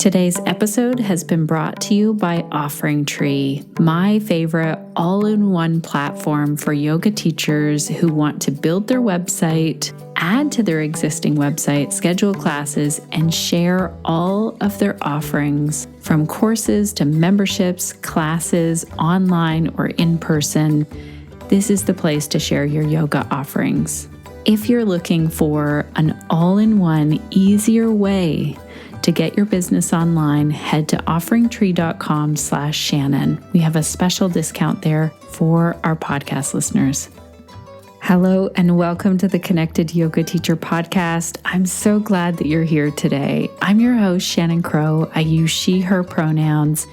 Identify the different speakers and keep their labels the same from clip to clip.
Speaker 1: Today's episode has been brought to you by OfferingTree, my favorite all-in-one platform for yoga teachers who want to build their website, add to their existing website, schedule classes, and share all of their offerings from courses to memberships, classes, online or in person. This is the place to share your yoga offerings. If you're looking for an all-in-one, easier way to get your business online, head to offeringtree.com/Shannon. We have a special discount there for our podcast listeners. Hello and welcome to the Connected Yoga Teacher podcast. I'm so glad that you're here today. I'm your host, Shannon Crow. I use she, her pronouns.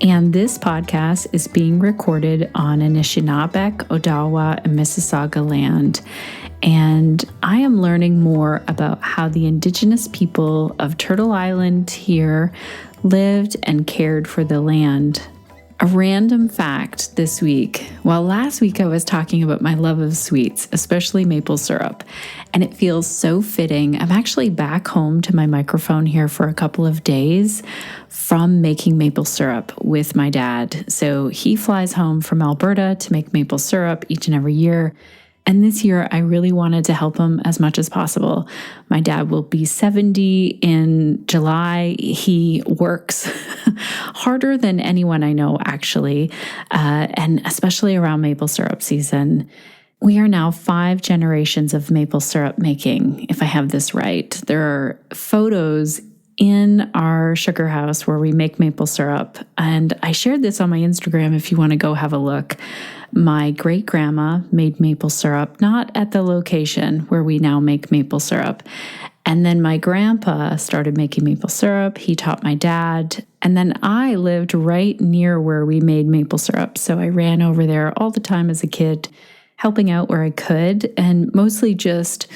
Speaker 1: And this podcast is being recorded on Anishinaabe, Odawa, and Mississauga land. And I am learning more about how the Indigenous people of Turtle Island here lived and cared for the land. A random fact this week. Well, last week I was talking about my love of sweets, especially maple syrup, and it feels so fitting. I'm actually back home to my microphone here for a couple of days from making maple syrup with my dad. So he flies home from Alberta to make maple syrup each and every year. And this year, I really wanted to help him as much as possible. My dad will be 70 in July. He works harder than anyone I know, actually, and especially around maple syrup season. We are now 5 generations of maple syrup making, if I have this right. There are photos in our sugar house where we make maple syrup. And I shared this on my Instagram if you want to go have a look. My great-grandma made maple syrup, not at the location where we now make maple syrup. And then my grandpa started making maple syrup. He taught my dad. And then I lived right near where we made maple syrup. So I ran over there all the time as a kid, helping out where I could, and mostly just,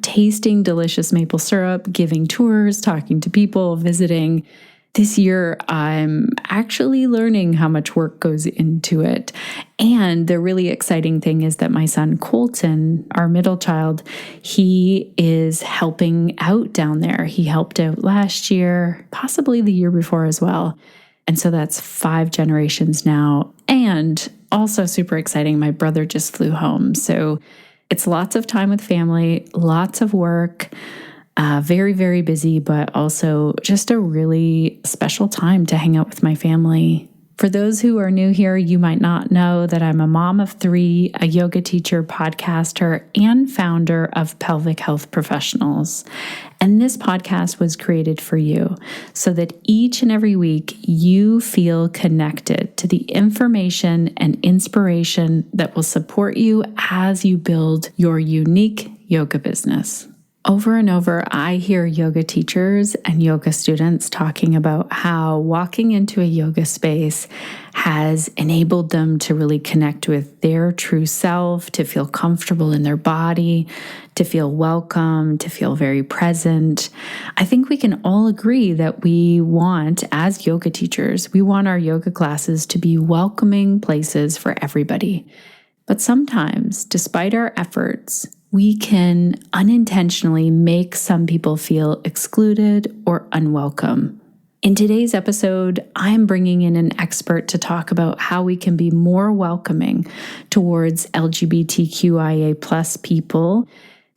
Speaker 1: tasting delicious maple syrup, giving tours, talking to people, visiting. This year, I'm actually learning how much work goes into it. And the really exciting thing is that my son, Colton, our middle child, he is helping out down there. He helped out last year, possibly the year before as well. And so that's 5 generations now. And also super exciting, my brother just flew home. So it's lots of time with family, lots of work. Very, very busy, but also just a really special time to hang out with my family. For those who are new here, you might not know that I'm a mom of 3, a yoga teacher, podcaster, and founder of Pelvic Health Professionals. And this podcast was created for you so that each and every week you feel connected to the information and inspiration that will support you as you build your unique yoga business. Over and over, I hear yoga teachers and yoga students talking about how walking into a yoga space has enabled them to really connect with their true self, to feel comfortable in their body, to feel welcome, to feel very present. I think we can all agree that we want, as yoga teachers, we want our yoga classes to be welcoming places for everybody. But sometimes, despite our efforts, we can unintentionally make some people feel excluded or unwelcome. In today's episode, I'm bringing in an expert to talk about how we can be more welcoming towards LGBTQIA+ people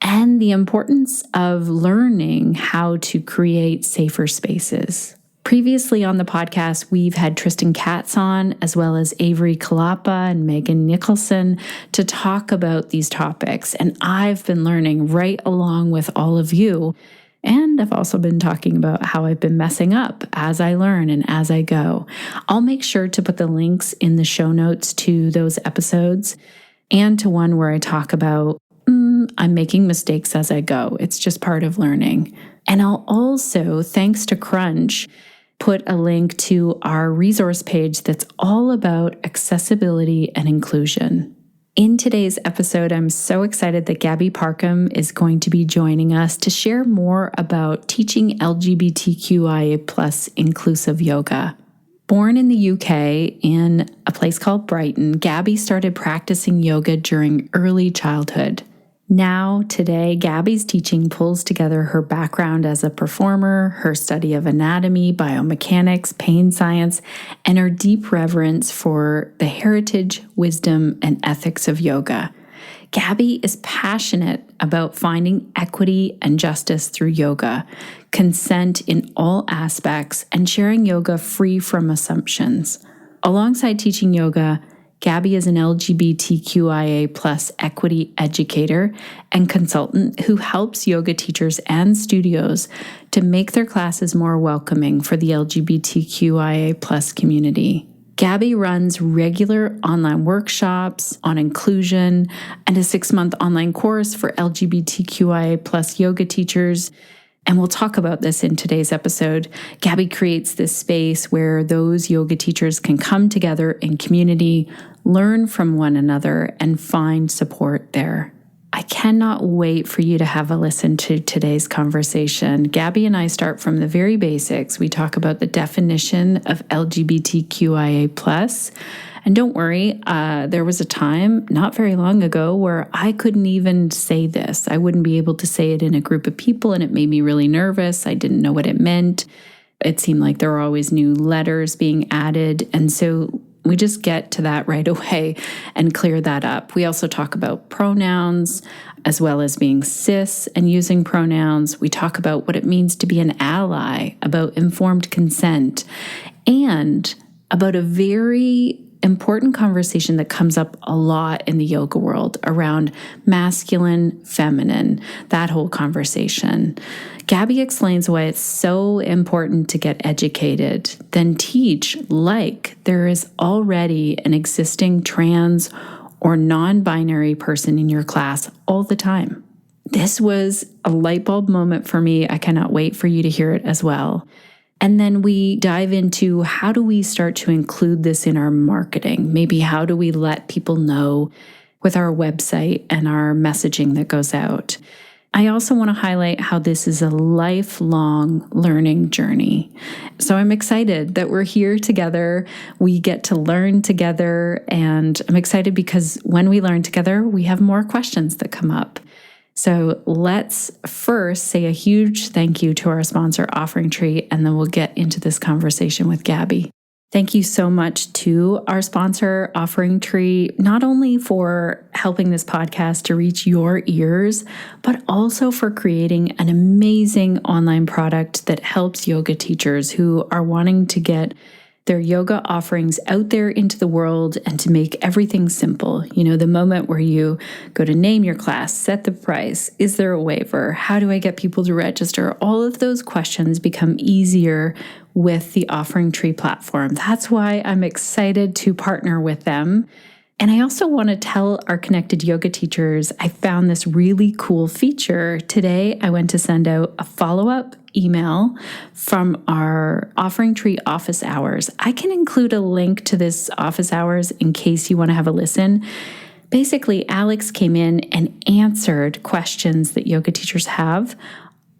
Speaker 1: and the importance of learning how to create safer spaces. Previously on the podcast, we've had Tristan Katz on, as well as Avery Kalapa and Megan Nicholson to talk about these topics. And I've been learning right along with all of you. And I've also been talking about how I've been messing up as I learn and as I go. I'll make sure to put the links in the show notes to those episodes and to one where I talk about I'm making mistakes as I go. It's just part of learning. And I'll also, thanks to Crunch, put a link to our resource page that's all about accessibility and inclusion. In today's episode, I'm so excited that Gabi Parkham is going to be joining us to share more about teaching LGBTQIA+ inclusive yoga. Born in the UK in a place called Brighton, Gabi started practicing yoga during early childhood. Now, today, Gabi's teaching pulls together her background as a performer, her study of anatomy, biomechanics, pain science, and her deep reverence for the heritage, wisdom, and ethics of yoga. Gabi is passionate about finding equity and justice through yoga, consent in all aspects, and sharing yoga free from assumptions. Alongside teaching yoga, Gabi is an LGBTQIA+ equity educator and consultant who helps yoga teachers and studios to make their classes more welcoming for the LGBTQIA+ community. Gabi runs regular online workshops on inclusion and a 6-month online course for LGBTQIA+ yoga teachers. And we'll talk about this in today's episode. Gabi creates this space where those yoga teachers can come together in community, learn from one another, and find support there. I cannot wait for you to have a listen to today's conversation. Gabi and I start from the very basics. We talk about the definition of LGBTQIA+. And don't worry, there was a time not very long ago where I couldn't even say this. I wouldn't be able to say it in a group of people, and it made me really nervous. I didn't know what it meant. It seemed like there were always new letters being added. And so we just get to that right away and clear that up. We also talk about pronouns, as well as being cis and using pronouns. We talk about what it means to be an ally, about informed consent, and about a very important conversation that comes up a lot in the yoga world around masculine, feminine, that whole conversation. Gabi explains why it's so important to get educated, then teach like there is already an existing trans or non-binary person in your class all the time. This was a light bulb moment for me. I cannot wait for you to hear it as well. And then we dive into how do we start to include this in our marketing? Maybe how do we let people know with our website and our messaging that goes out? I also want to highlight how this is a lifelong learning journey. So I'm excited that we're here together. We get to learn together, and I'm excited because when we learn together, we have more questions that come up. So let's first say a huge thank you to our sponsor, OfferingTree, and then we'll get into this conversation with Gabi. Thank you so much to our sponsor, OfferingTree, not only for helping this podcast to reach your ears, but also for creating an amazing online product that helps yoga teachers who are wanting to get their yoga offerings out there into the world and to make everything simple. You know, the moment where you go to name your class, set the price, is there a waiver? How do I get people to register? All of those questions become easier with the OfferingTree platform. That's why I'm excited to partner with them. And I also want to tell our connected yoga teachers, I found this really cool feature. Today, I went to send out a follow-up email from our OfferingTree office hours. I can include a link to this office hours in case you want to have a listen. Basically, Alex came in and answered questions that yoga teachers have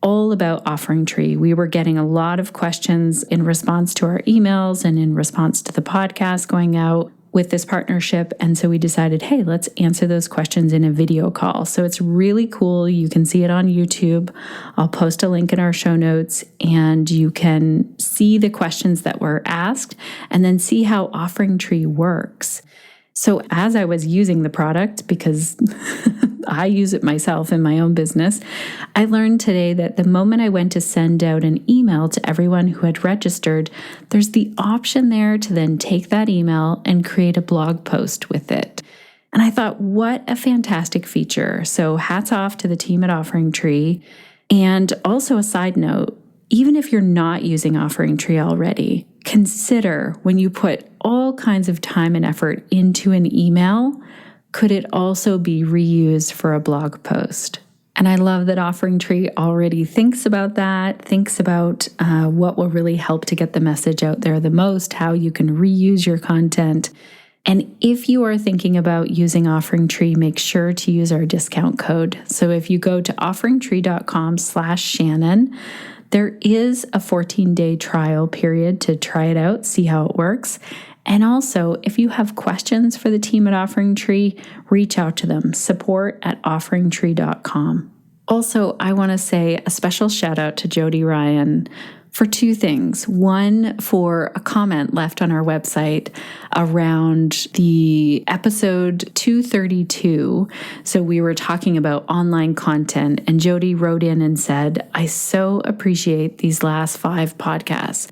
Speaker 1: all about OfferingTree. We were getting a lot of questions in response to our emails and in response to the podcast going out with this partnership. And so we decided, hey, let's answer those questions in a video call. So it's really cool. You can see it on YouTube. I'll post a link in our show notes, and you can see the questions that were asked and then see how OfferingTree works. So as I was using the product, because I use it myself in my own business, I learned today that the moment I went to send out an email to everyone who had registered, there's the option there to then take that email and create a blog post with it. And I thought, what a fantastic feature. So hats off to the team at OfferingTree. And also a side note, even if you're not using OfferingTree already, consider when you put all kinds of time and effort into an email, could it also be reused for a blog post? And I love that OfferingTree already thinks about that, thinks about what will really help to get the message out there the most, how you can reuse your content. And if you are thinking about using OfferingTree, make sure to use our discount code. So if you go to offeringtree.com/Shannon, there is a 14-day trial period to try it out, see how it works. And also, if you have questions for the team at OfferingTree, reach out to them, support@offeringtree.com. Also, I want to say a special shout out to Jody Ryan for two things. One, for a comment left on our website around the episode 232. So we were talking about online content, and Jody wrote in and said, "I so appreciate these last 5 podcasts.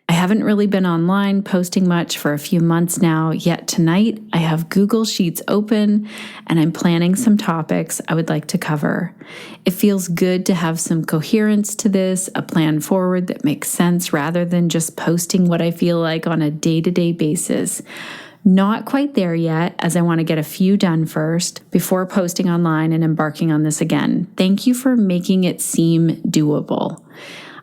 Speaker 1: I haven't really been online posting much for a few months now, yet tonight I have Google Sheets open and I'm planning some topics I would like to cover. It feels good to have some coherence to this, a plan forward that makes sense rather than just posting what I feel like on a day-to-day basis. Not quite there yet, as I want to get a few done first before posting online and embarking on this again. Thank you for making it seem doable.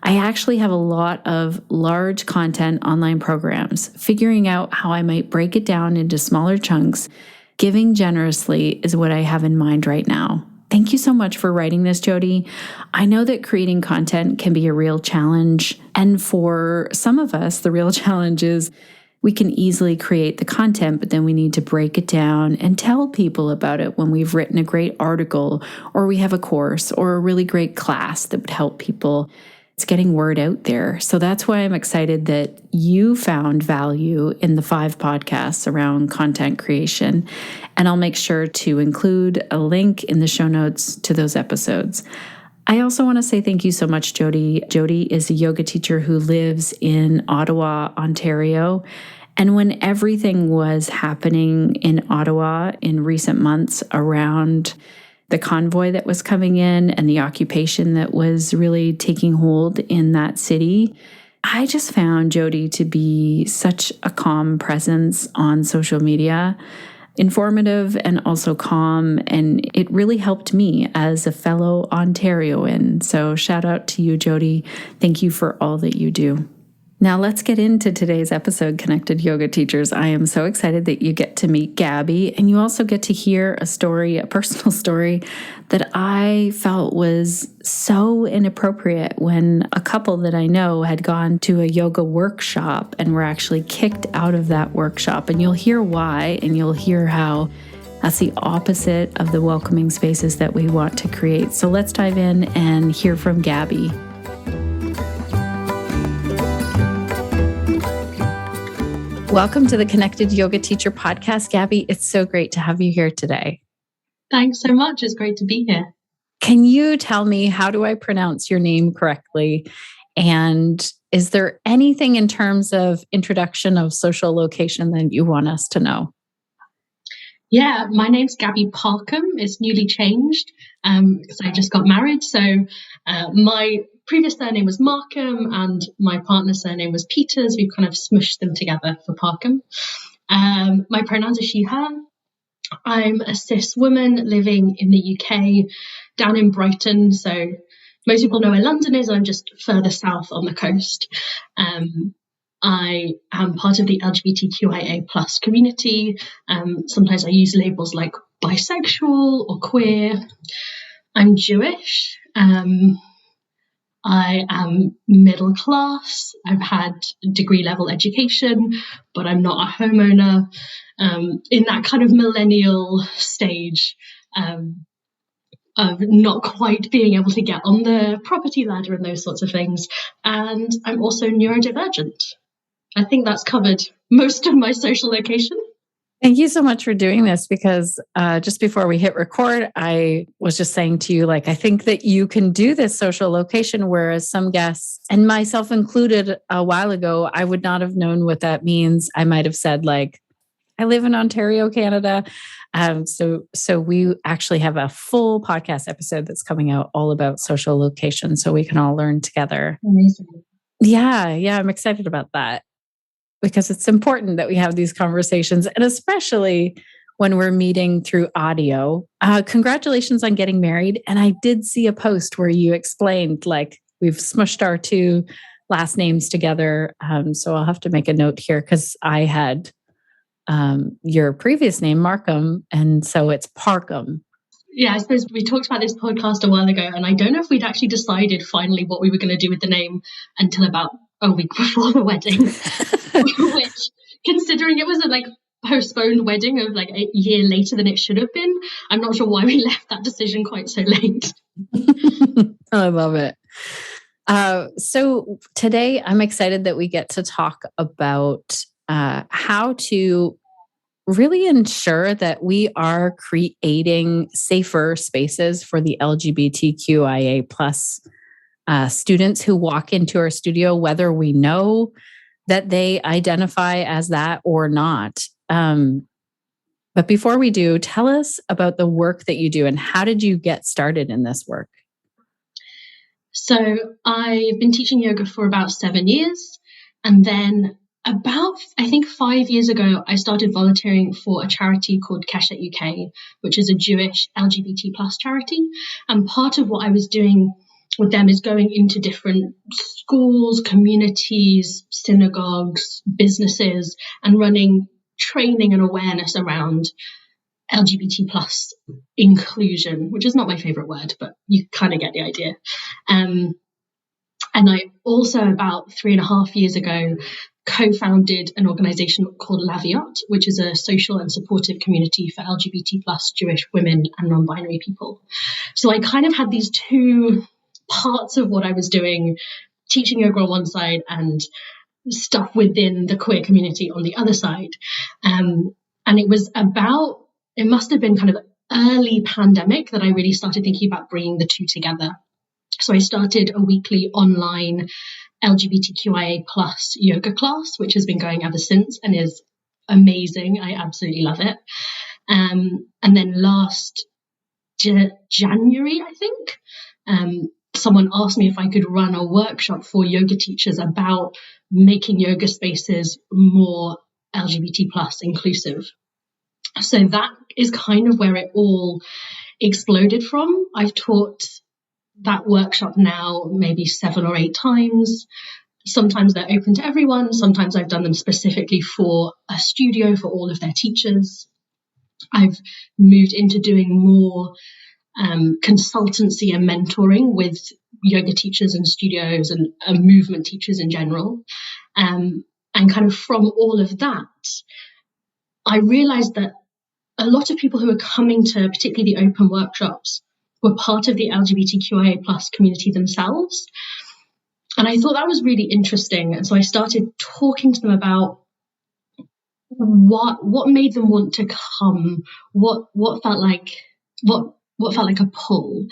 Speaker 1: I actually have a lot of large content online programs. Figuring out how I might break it down into smaller chunks, giving generously is what I have in mind right now." Thank you so much for writing this, Jody. I know that creating content can be a real challenge. And for some of us, the real challenge is we can easily create the content, but then we need to break it down and tell people about it when we've written a great article or we have a course or a really great class that would help people. It's getting word out there. So that's why I'm excited that you found value in the 5 podcasts around content creation. And I'll make sure to include a link in the show notes to those episodes. I also want to say thank you so much, Jody. Jody is a yoga teacher who lives in Ottawa, Ontario. And when everything was happening in Ottawa in recent months around the convoy that was coming in and the occupation that was really taking hold in that city, I just found Jody to be such a calm presence on social media, informative and also calm, and it really helped me as a fellow Ontarian. So shout out to you, Jody. Thank you for all that you do. Now let's get into today's episode, Connected Yoga Teachers. I am so excited that you get to meet Gabi, and you also get to hear a story, a personal story that I felt was so inappropriate when a couple that I know had gone to a yoga workshop and were actually kicked out of that workshop. And you'll hear why, and you'll hear how that's the opposite of the welcoming spaces that we want to create. So let's dive in and hear from Gabi. Welcome to the Connected Yoga Teacher podcast, Gabi. It's so great to have you here today.
Speaker 2: Thanks so much. It's great to be here.
Speaker 1: Can you tell me, how do I pronounce your name correctly? And is there anything in terms of introduction of social location that you want us to know?
Speaker 2: Yeah, my name's Gabi Parkham. It's newly changed because I just got married. So my previous surname was Markham and my partner's surname was Peters. We've kind of smushed them together for Parkham. My pronouns are she, her. I'm a cis woman living in the UK, down in Brighton. So most people know where London is. I'm just further south on the coast. I am part of the LGBTQIA plus community. Sometimes I use labels like bisexual or queer. I'm Jewish. I am middle class. I've had degree level education, but I'm not a homeowner. In that kind of millennial stage of not quite being able to get on the property ladder and those sorts of things. And I'm also neurodivergent. I think that's covered most of my social location.
Speaker 1: Thank you so much for doing this, because just before we hit record, I was just saying to you, like, I think that you can do this social location, whereas some guests, and myself included a while ago, I would not have known what that means. I might have said, like, I live in Ontario, Canada. So we actually have a full podcast episode that's coming out all about social location, so we can all learn together.
Speaker 2: Amazing.
Speaker 1: Yeah, I'm excited about that, because it's important that we have these conversations, and especially when we're meeting through audio. Congratulations on getting married. And I did see a post where you explained, like, we've smushed our 2 last names together. So I'll have to make a note here, because I had your previous name, Markham, and so it's Parkham.
Speaker 2: Yeah, I suppose we talked about this podcast a while ago, and I don't know if we'd actually decided finally what we were going to do with the name until about a week before the wedding, which considering it was a postponed wedding of a year later than it should have been, I'm not sure why we left that decision quite so late.
Speaker 1: I love it. So today I'm excited that we get to talk about how to really ensure that we are creating safer spaces for the LGBTQIA plus students who walk into our studio, whether we know that they identify as that or not. But before we do, tell us about the work that you do and how did you get started in this work?
Speaker 2: So I've been teaching yoga for about 7 years. And then about, I think 5 years ago, I started volunteering for a charity called Keshet UK, which is a Jewish LGBT plus charity. And part of what I was doing with them is going into different schools, communities, synagogues, businesses, and running training and awareness around LGBT plus inclusion, which is not my favorite word, but you kind of get the idea. And I also, about 3.5 years ago, co-founded an organization called Laviot, which is a social and supportive community for LGBT plus Jewish women and non-binary people. So I kind of had these two parts of what I was doing, teaching yoga on one side and stuff within the queer community on the other side. And it must have been kind of early pandemic that I really started thinking about bringing the two together. So I started a weekly online LGBTQIA plus yoga class, which has been going ever since and is amazing. I absolutely love it. And then last January, I think, someone asked me if I could run a workshop for yoga teachers about making yoga spaces more LGBT plus inclusive. So that is kind of where it all exploded from. I've taught that workshop now maybe 7 or 8 times. Sometimes they're open to everyone. Sometimes I've done them specifically for a studio for all of their teachers. I've moved into doing more consultancy and mentoring with yoga teachers and studios and movement teachers in general. And kind of from all of that, I realized that a lot of people who are coming to particularly the open workshops were part of the LGBTQIA plus community themselves. And I thought that was really interesting. And so I started talking to them about what made them want to come, what felt like a pull.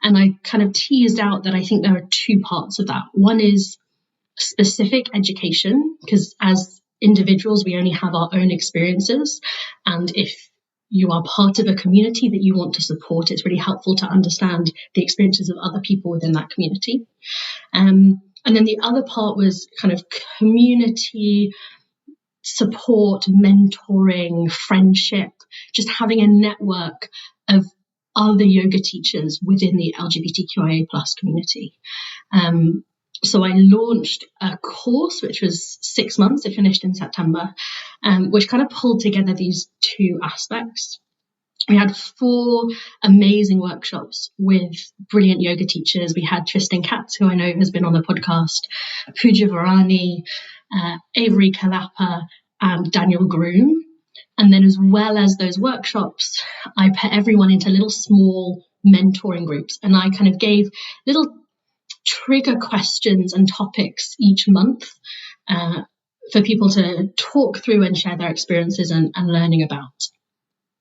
Speaker 2: And I kind of teased out that I think there are 2 parts of that. One is specific education, because as individuals, we only have our own experiences. And if you are part of a community that you want to support, it's really helpful to understand the experiences of other people within that community. And then the other part was kind of community support, mentoring, friendship, just having a network of other yoga teachers within the LGBTQIA plus community. So I launched a course, which was 6 months. It finished in September, which kind of pulled together these 2 aspects. We had 4 amazing workshops with brilliant yoga teachers. We had Tristan Katz, who I know has been on the podcast, Pooja Varani, Avery Kalapa, and Daniel Groom. And then as well as those workshops, I put everyone into little small mentoring groups. And I kind of gave little trigger questions and topics each month for people to talk through and share their experiences and learning about.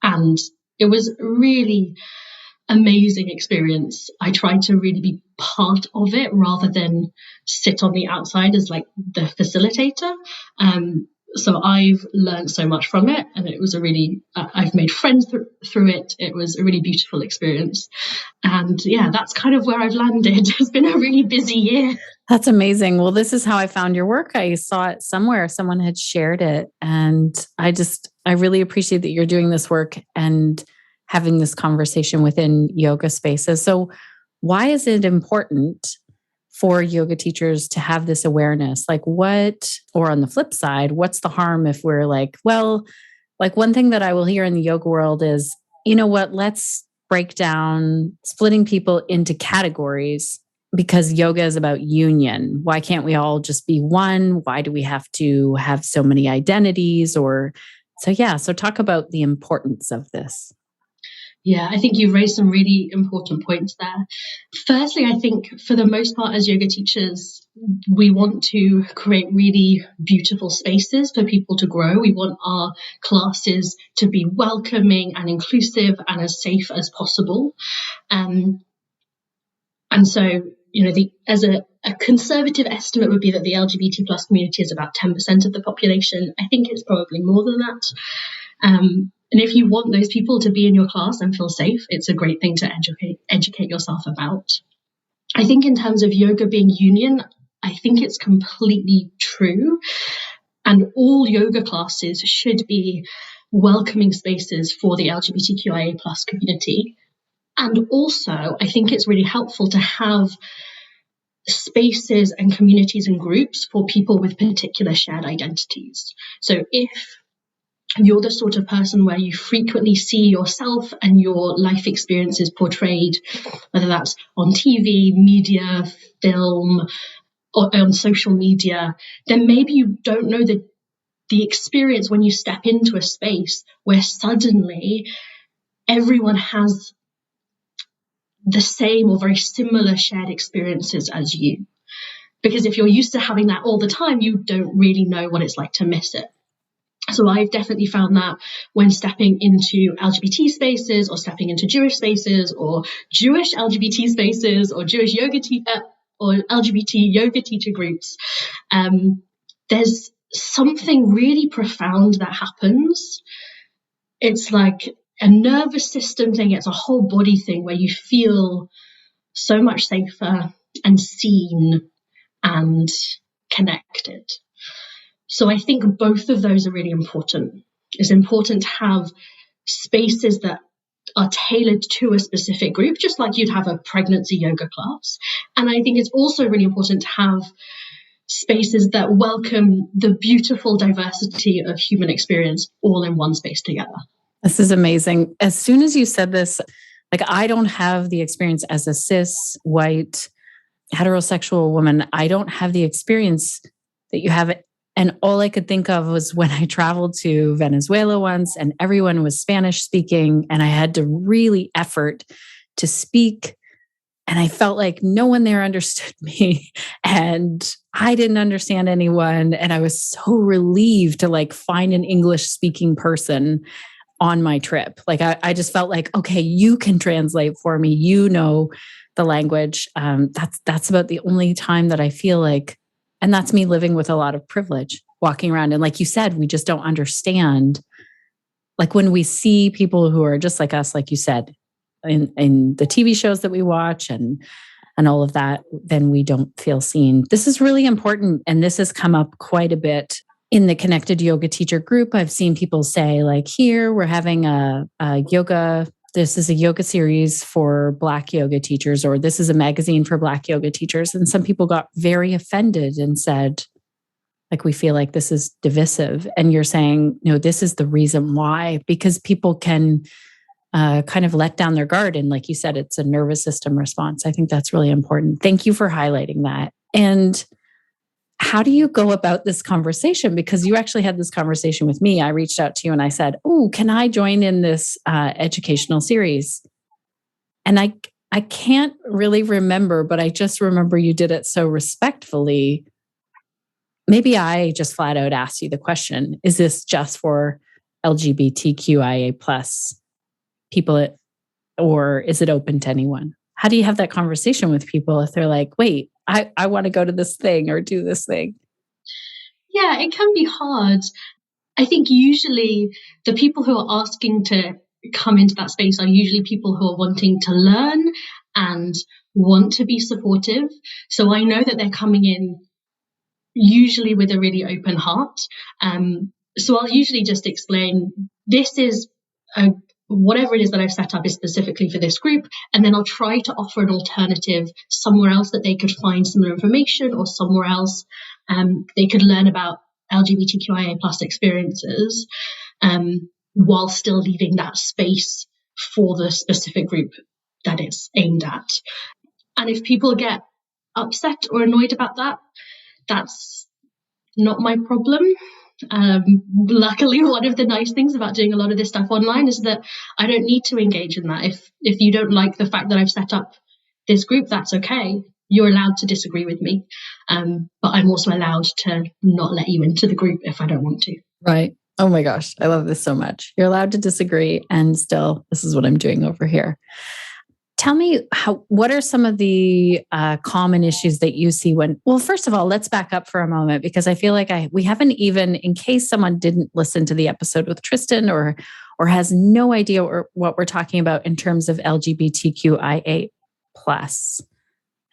Speaker 2: And it was a really amazing experience. I tried to really be part of it rather than sit on the outside as like the facilitator. So I've learned so much from it, and it was a really, I've made friends through it. It was a really beautiful experience. And yeah, that's kind of where I've landed. It's been a really busy year.
Speaker 1: That's amazing. Well, this is how I found your work. I saw it somewhere. Someone had shared it. And I really appreciate that you're doing this work and having this conversation within yoga spaces. So why is it important for yoga teachers to have this awareness? Like or on the flip side, what's the harm if we're like, well, like one thing that I will hear in the yoga world is, you know what, let's break down splitting people into categories because yoga is about union. Why can't we all just be one? Why do we have to have so many identities? So talk about the importance of this.
Speaker 2: Yeah, I think you've raised some really important points there. Firstly, I think for the most part, as yoga teachers, we want to create really beautiful spaces for people to grow. We want our classes to be welcoming and inclusive and as safe as possible. And so, as a conservative estimate would be that the LGBT plus community is about 10% of the population. I think it's probably more than that. And if you want those people to be in your class and feel safe, it's a great thing to educate yourself about. I think in terms of yoga being union, I think it's completely true. And all yoga classes should be welcoming spaces for the LGBTQIA plus community. And also, I think it's really helpful to have spaces and communities and groups for people with particular shared identities. So if you're the sort of person where you frequently see yourself and your life experiences portrayed, whether that's on TV, media, film, or on social media, then maybe you don't know the experience when you step into a space where suddenly everyone has the same or very similar shared experiences as you. Because if you're used to having that all the time, you don't really know what it's like to miss it. So I've definitely found that when stepping into LGBT spaces or stepping into Jewish spaces or Jewish LGBT spaces or Jewish yoga or LGBT yoga teacher groups, there's something really profound that happens. It's like a nervous system thing. It's a whole body thing where you feel so much safer and seen and connected. So I think both of those are really important. It's important to have spaces that are tailored to a specific group, just like you'd have a pregnancy yoga class. And I think it's also really important to have spaces that welcome the beautiful diversity of human experience all in one space together.
Speaker 1: This is amazing. As soon as you said this, I don't have the experience as a cis, white, heterosexual woman. I don't have the experience that you have. And all I could think of was when I traveled to Venezuela once and everyone was Spanish speaking and I had to really effort to speak. And I felt like no one there understood me and I didn't understand anyone. And I was so relieved to find an English speaking person on my trip. I just felt like, okay, you can translate for me. You know the language. That's about the only time that I feel like, and that's me living with a lot of privilege, walking around. And like you said, we just don't understand. When we see people who are just like us, like you said, in the TV shows that we watch and all of that, then we don't feel seen. This is really important. And this has come up quite a bit in the Connected Yoga Teacher group. I've seen people say here, we're having a yoga. This is a yoga series for Black yoga teachers, or this is a magazine for Black yoga teachers. And some people got very offended and said, we feel like this is divisive. And you're saying, no, this is the reason why, because people can kind of let down their guard. And like you said, it's a nervous system response. I think that's really important. Thank you for highlighting that. And how do you go about this conversation? Because you actually had this conversation with me. I reached out to you and I said, oh, can I join in this educational series? And I can't really remember, but I just remember you did it so respectfully. Maybe I just flat out asked you the question, is this just for LGBTQIA plus people, or is it open to anyone? How do you have that conversation with people if they're like, wait, I want to go to this thing or do this thing?
Speaker 2: Yeah, it can be hard. I think usually the people who are asking to come into that space are usually people who are wanting to learn and want to be supportive. So I know that they're coming in usually with a really open heart. So I'll usually just explain, this is whatever it is that I've set up is specifically for this group. And then I'll try to offer an alternative somewhere else that they could find similar information, or somewhere else they could learn about LGBTQIA plus experiences, while still leaving that space for the specific group that it's aimed at. And if people get upset or annoyed about that, that's not my problem. Luckily, one of the nice things about doing a lot of this stuff online is that I don't need to engage in that. If you don't like the fact that I've set up this group, that's okay. You're allowed to disagree with me. But I'm also allowed to not let you into the group if I don't want to.
Speaker 1: Right. Oh my gosh, I love this so much. You're allowed to disagree, and still, this is what I'm doing over here. Tell me, what are some of the common issues that you see when, well, first of all, let's back up for a moment, because I feel like we haven't even, in case someone didn't listen to the episode with Tristan or has no idea what we're talking about in terms of LGBTQIA+.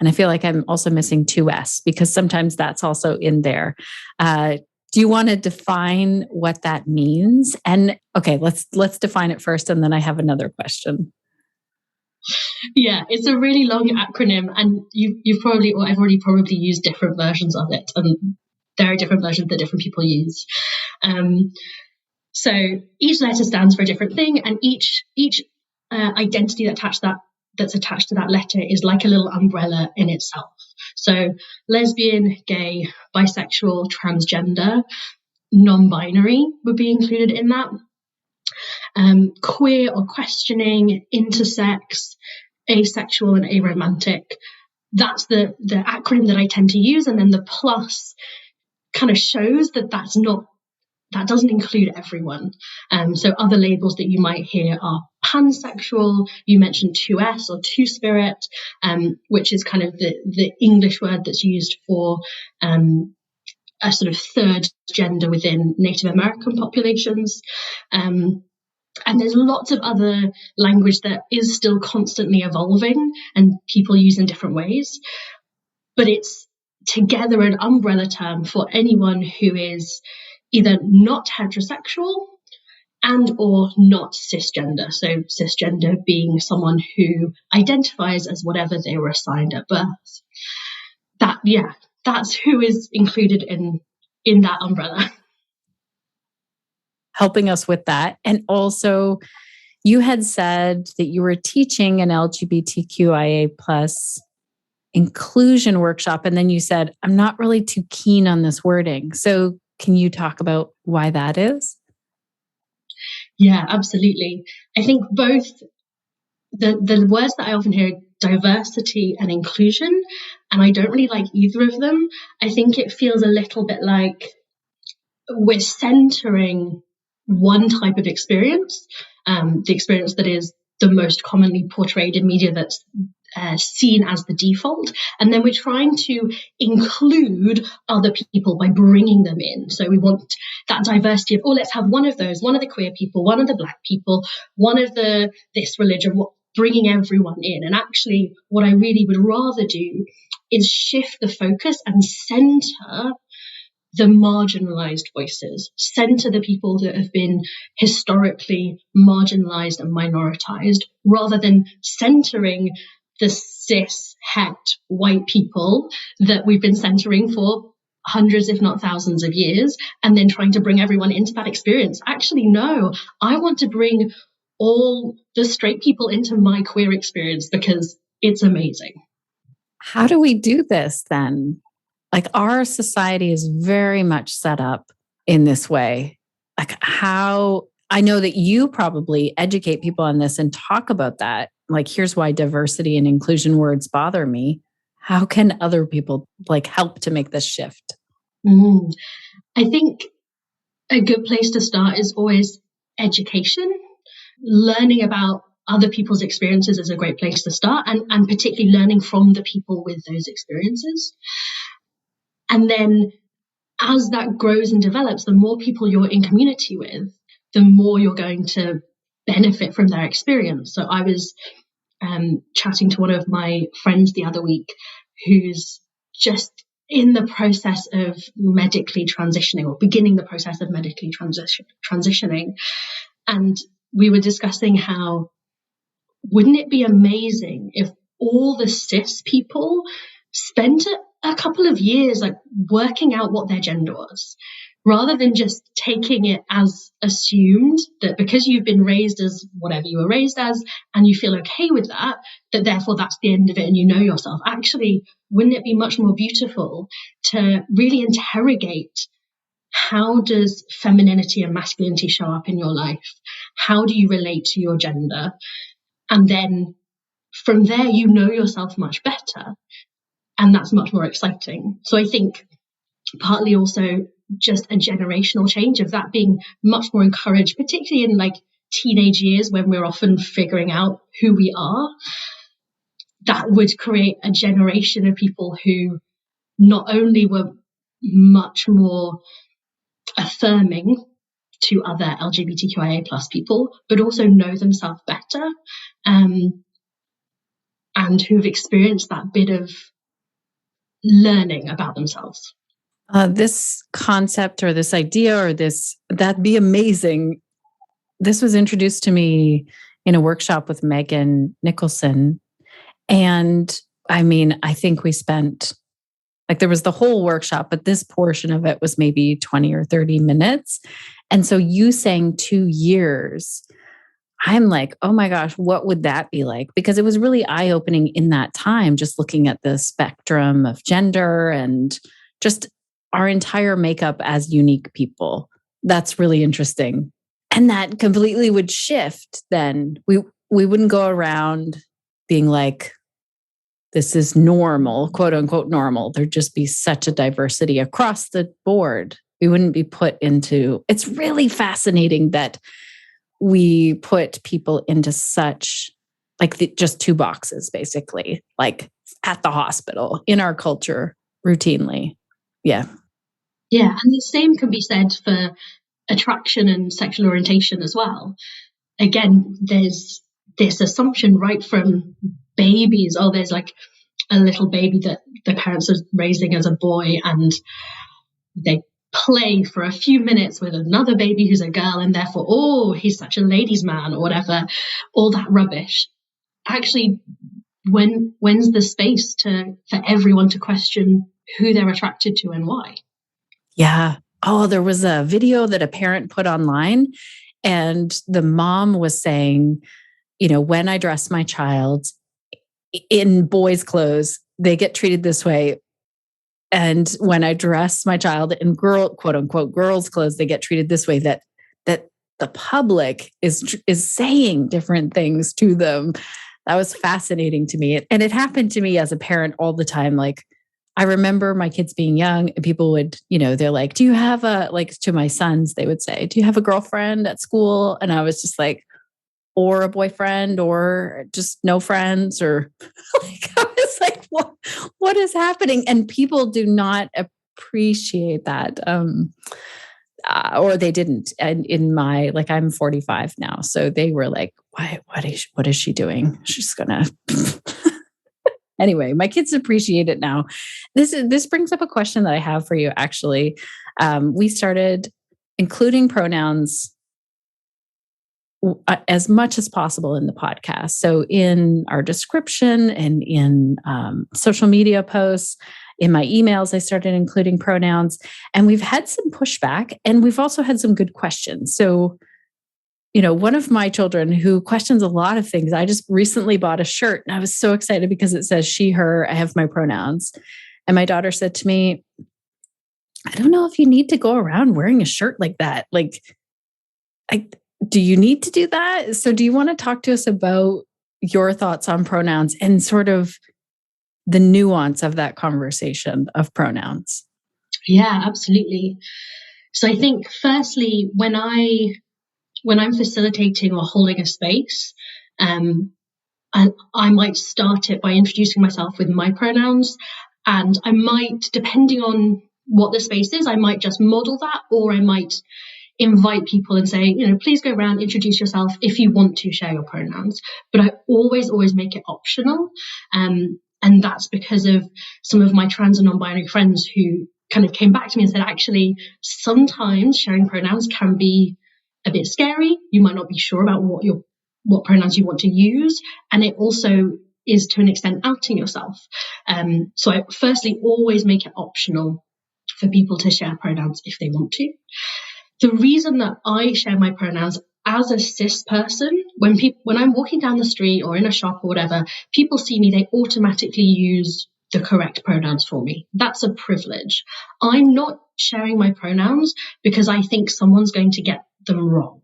Speaker 1: And I feel like I'm also missing 2S, because sometimes that's also in there. Do you want to define what that means? And okay, let's define it first, and then I have another question.
Speaker 2: Yeah, it's a really long acronym, and you've probably, or I've already probably used different versions of it, and there are different versions that different people use. So each letter stands for a different thing, and each identity that's attached to that letter is like a little umbrella in itself. So lesbian, gay, bisexual, transgender, non-binary would be included in that. Queer or questioning, intersex, asexual and aromantic. That's the acronym that I tend to use, and then the plus kind of shows that that doesn't include everyone. So other labels that you might hear are pansexual. You mentioned 2S or two-spirit, which is kind of the English word that's used for a sort of third gender within Native American populations. And there's lots of other language that is still constantly evolving and people use in different ways. But it's together an umbrella term for anyone who is either not heterosexual and or not cisgender. So cisgender being someone who identifies as whatever they were assigned at birth. That's who is included in that umbrella.
Speaker 1: Helping us with that. And also, you had said that you were teaching an LGBTQIA+ inclusion workshop. And then you said, I'm not really too keen on this wording. So can you talk about why that is?
Speaker 2: Yeah, absolutely. I think both the words that I often hear, diversity and inclusion, and I don't really like either of them. I think it feels a little bit like we're centering one type of experience, the experience that is the most commonly portrayed in media, that's seen as the default, and then we're trying to include other people by bringing them in. So we want that diversity of, let's have one of those, one of the queer people, one of the Black people, one of this religion, bringing everyone in. And actually what I really would rather do is shift the focus and center the marginalized voices, center the people that have been historically marginalized and minoritized, rather than centering the cis, het, white people that we've been centering for hundreds, if not thousands of years, and then trying to bring everyone into that experience. Actually, no, I want to bring all the straight people into my queer experience because it's amazing.
Speaker 1: How do we do this then? Like, our society is very much set up in this way. Like, how, I know that you probably educate people on this and talk about that. Like, here's why diversity and inclusion words bother me. How can other people help to make this shift?
Speaker 2: I think a good place to start is always education. Learning about other people's experiences is a great place to start, and particularly learning from the people with those experiences. And then as that grows and develops, the more people you're in community with, the more you're going to benefit from their experience. So I was chatting to one of my friends the other week who's just in the process of medically transitioning, or beginning the process of medically transitioning. And we were discussing how, wouldn't it be amazing if all the cis people spent a couple of years working out what their gender was, rather than just taking it as assumed that because you've been raised as whatever you were raised as and you feel okay with that, that therefore that's the end of it and you know yourself. Actually, wouldn't it be much more beautiful to really interrogate, how does femininity and masculinity show up in your life? How do you relate to your gender? And then from there, you know yourself much better. And that's much more exciting. So I think partly also just a generational change of that being much more encouraged, particularly in like teenage years when we're often figuring out who we are. That would create a generation of people who not only were much more affirming to other LGBTQIA plus people, but also know themselves better, and who've experienced that bit of learning about themselves.
Speaker 1: This concept or this idea or that'd be amazing. This was introduced to me in a workshop with Megan Nicholson. And I mean, I think we spent, like, there was the whole workshop, but this portion of it was maybe 20 or 30 minutes. And so you saying 2 years, I'm like, oh my gosh, what would that be like? Because it was really eye-opening in that time, just looking at the spectrum of gender and just our entire makeup as unique people. That's really interesting. And that completely would shift then. We wouldn't go around being like, this is normal, quote unquote normal. There'd just be such a diversity across the board. We wouldn't be put into, it's really fascinating that we put people into such, like, just 2 boxes, basically, like at the hospital, in our culture, routinely. Yeah.
Speaker 2: Yeah, and the same can be said for attraction and sexual orientation as well. Again, there's this assumption right from babies, oh, there's like a little baby that the parents are raising as a boy, and they play for a few minutes with another baby who's a girl, and therefore, oh, he's such a ladies' man or whatever, all that rubbish. Actually, when's the space for everyone to question who they're attracted to and why?
Speaker 1: Yeah. Oh, there was a video that a parent put online, and the mom was saying, when I dress my child in boys' clothes, they get treated this way. And when I dress my child in quote unquote, girls' clothes, they get treated this way, that the public is saying different things to them. That was fascinating to me. And it happened to me as a parent all the time. Like, I remember my kids being young and people would, they're like, do you have to my sons, they would say, do you have a girlfriend at school? And I was just like, or a boyfriend, or just no friends, or I was like, what is happening? And people do not appreciate that. Or they didn't. And in my, I'm 45 now. So they were like, what is she doing? She's gonna Anyway, my kids appreciate it now. This brings up a question that I have for you, actually. We started including pronouns as much as possible in the podcast. So in our description and in social media posts, in my emails, I started including pronouns, and we've had some pushback, and we've also had some good questions. So, one of my children who questions a lot of things, I just recently bought a shirt, and I was so excited because it says she, her, I have my pronouns. And my daughter said to me, I don't know if you need to go around wearing a shirt like that. Do you need to do that? So do you want to talk to us about your thoughts on pronouns and sort of the nuance of that conversation of pronouns?
Speaker 2: Yeah, absolutely. So I think firstly, when I'm facilitating or holding a space, and I might start it by introducing myself with my pronouns, and I might, depending on what the space is, I might just model that, or I might invite people and say, please go around, introduce yourself if you want to share your pronouns. But I always make it optional. And that's because of some of my trans and non-binary friends who kind of came back to me and said, actually, sometimes sharing pronouns can be a bit scary. You might not be sure about what pronouns you want to use. And it also is, to an extent, outing yourself. So I firstly always make it optional for people to share pronouns if they want to. The reason that I share my pronouns as a cis person, when I'm walking down the street or in a shop or whatever, people see me, they automatically use the correct pronouns for me. That's a privilege. I'm not sharing my pronouns because I think someone's going to get them wrong.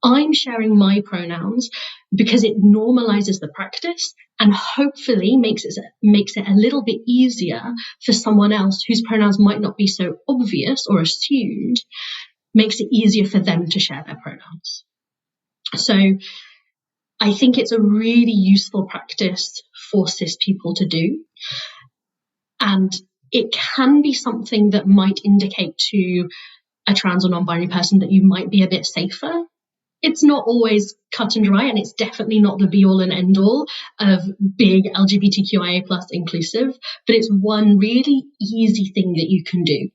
Speaker 2: I'm sharing my pronouns because it normalizes the practice and hopefully makes it a little bit easier for someone else whose pronouns might not be so obvious or assumed, makes it easier for them to share their pronouns. So I think it's a really useful practice for cis people to do. And it can be something that might indicate to a trans or non-binary person that you might be a bit safer. It's not always cut and dry, and it's definitely not the be-all and end-all of big LGBTQIA plus inclusive, but it's one really easy thing that you can do.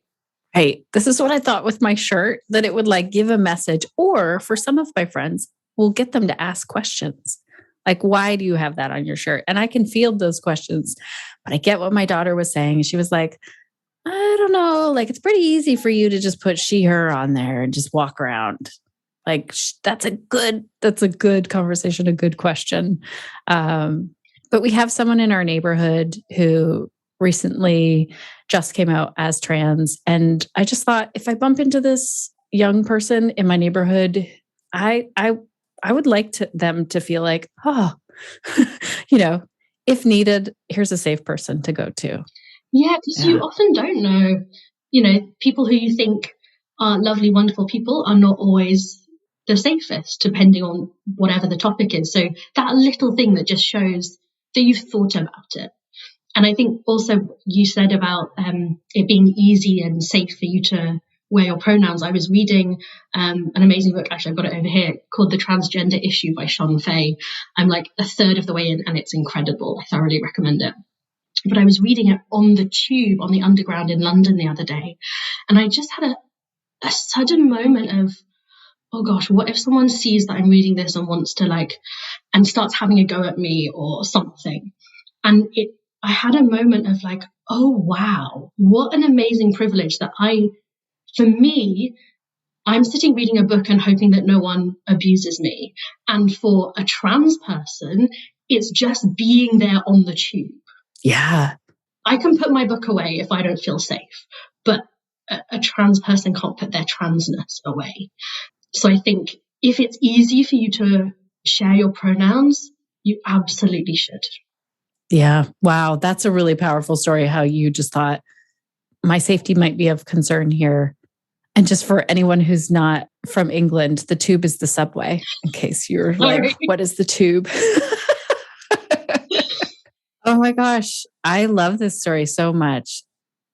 Speaker 1: Hey, this is what I thought with my shirt, that it would like give a message, or for some of my friends, we'll get them to ask questions. Like, why do you have that on your shirt? And I can field those questions, but I get what my daughter was saying. She was like, I don't know, like it's pretty easy for you to just put she, her on there and just walk around. Like that's a good conversation, a good question. But we have someone in our neighborhood who recently just came out as trans. And I just thought, if I bump into this young person in my neighborhood, I would like them to feel like, oh, if needed, here's a safe person to go to.
Speaker 2: Yeah, because you often don't know, people who you think are lovely, wonderful people are not always the safest, depending on whatever the topic is. So that little thing that just shows that you've thought about it. And I think also you said about it being easy and safe for you to wear your pronouns. I was reading an amazing book, actually I've got it over here, called The Transgender Issue by Sean Fay. I'm like a third of the way in and it's incredible. I thoroughly recommend it. But I was reading it on the tube, on the underground in London the other day. And I just had a sudden moment of, oh gosh, what if someone sees that I'm reading this and wants to and starts having a go at me or something. And I had a moment of like, oh wow, what an amazing privilege that for me, I'm sitting reading a book and hoping that no one abuses me. And for a trans person, it's just being there on the tube.
Speaker 1: Yeah.
Speaker 2: I can put my book away if I don't feel safe, but a trans person can't put their transness away. So I think if it's easy for you to share your pronouns, you absolutely should.
Speaker 1: Yeah. Wow. That's a really powerful story, how you just thought my safety might be of concern here. And just for anyone who's not from England, the tube is the subway, in case you're like, what is the tube? Oh my gosh. I love this story so much.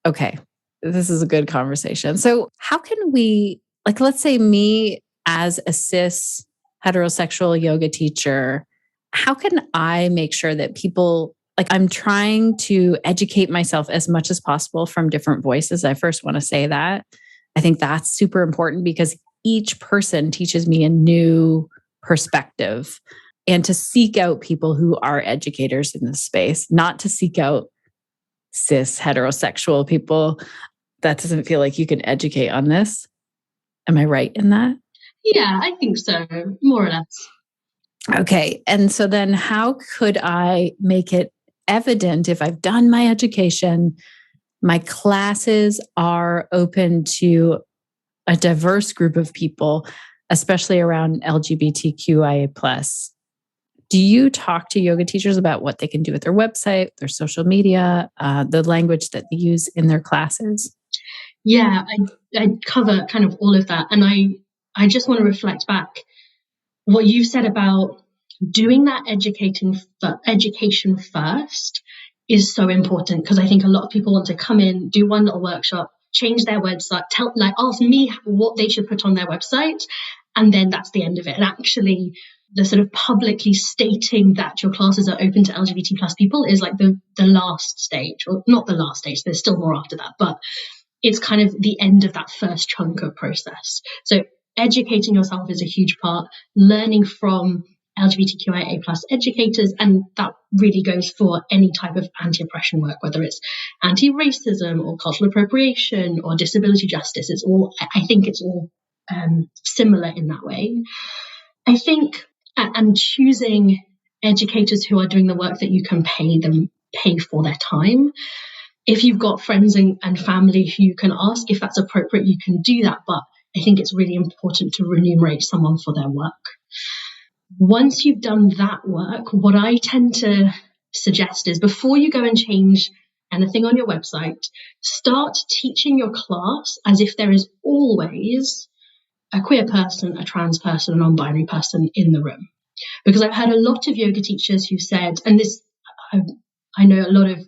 Speaker 1: Okay. This is a good conversation. So how can we, let's say me as a cis heterosexual yoga teacher, how can I make sure that people, I'm trying to educate myself as much as possible from different voices. I first want to say that. I think that's super important because each person teaches me a new perspective, and to seek out people who are educators in this space, not to seek out cis heterosexual people. That doesn't feel like you can educate on this. Am I right in that?
Speaker 2: Yeah, I think so, more or less.
Speaker 1: Okay. And so then how could I make it evident if I've done my education, my classes are open to a diverse group of people, especially around LGBTQIA+. Do you talk to yoga teachers about what they can do with their website, their social media, the language that they use in their classes?
Speaker 2: Yeah, I cover kind of all of that. And I just want to reflect back what you've said about doing that education first is so important, because I think a lot of people want to come in, do one little workshop, change their website, ask me what they should put on their website, and then that's the end of it. And actually, the sort of publicly stating that your classes are open to LGBT plus people is like the last stage, or not the last stage, there's still more after that, but it's kind of the end of that first chunk of process. So educating yourself is a huge part. Learning from LGBTQIA plus educators, and that really goes for any type of anti-oppression work, whether it's anti-racism or cultural appropriation or disability justice. I think it's all similar in that way. I think, and choosing educators who are doing the work that you can pay for their time. If you've got friends and family who you can ask if that's appropriate, you can do that. But I think it's really important to remunerate someone for their work. Once you've done that work, what I tend to suggest is before you go and change anything on your website, start teaching your class as if there is always a queer person, a trans person, a non-binary person in the room. Because I've had a lot of yoga teachers who said, and this, I know a lot of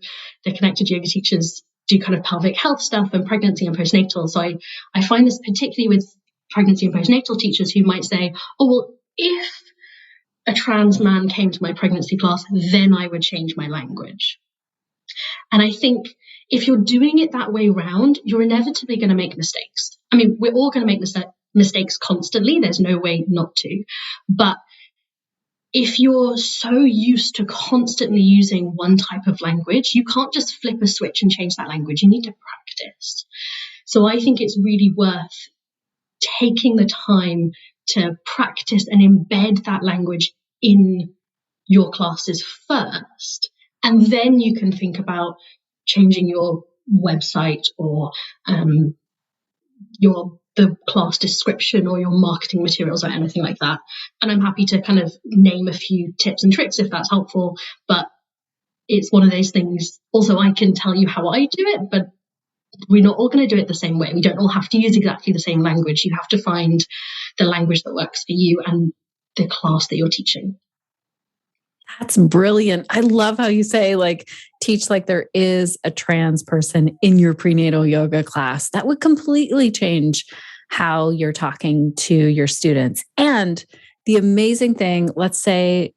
Speaker 2: the connected yoga teachers do kind of pelvic health stuff and pregnancy and postnatal. So I find this particularly with pregnancy and postnatal teachers who might say, oh, well, if a trans man came to my pregnancy class, then I would change my language. And I think if you're doing it that way round, you're inevitably going to make mistakes. I mean, we're all going to make mistakes constantly. There's no way not to. But if you're so used to constantly using one type of language, you can't just flip a switch and change that language. You need to practice. So I think it's really worth taking the time to practice and embed that language in your classes first. And then you can think about changing your website or the class description or your marketing materials or anything like that. And I'm happy to kind of name a few tips and tricks if that's helpful. But it's one of those things. Also, I can tell you how I do it, but we're not all going to do it the same way. We don't all have to use exactly the same language. You have to find the language that works for you and the class that you're teaching.
Speaker 1: That's brilliant. I love how you say, like, teach like there is a trans person in your prenatal yoga class. That would completely change how you're talking to your students. And the amazing thing, let's say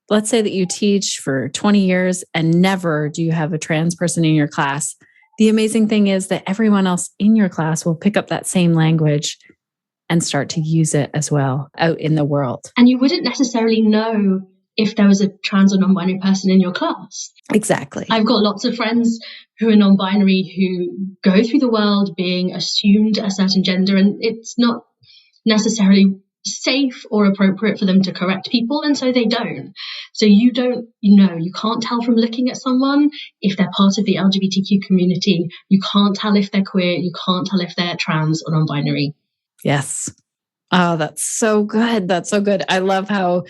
Speaker 1: that you teach for 20 years and never do you have a trans person in your class. The amazing thing is that everyone else in your class will pick up that same language and start to use it as well out in the world.
Speaker 2: And you wouldn't necessarily know if there was a trans or non-binary person in your class.
Speaker 1: Exactly.
Speaker 2: I've got lots of friends who are non-binary who go through the world being assumed a certain gender, and it's not necessarily safe or appropriate for them to correct people, and so they don't. So you don't know, you can't tell from looking at someone if they're part of the LGBTQ community. You can't tell if they're queer. You can't tell if they're trans or non-binary.
Speaker 1: Yes. Oh, that's so good. That's so good. I love how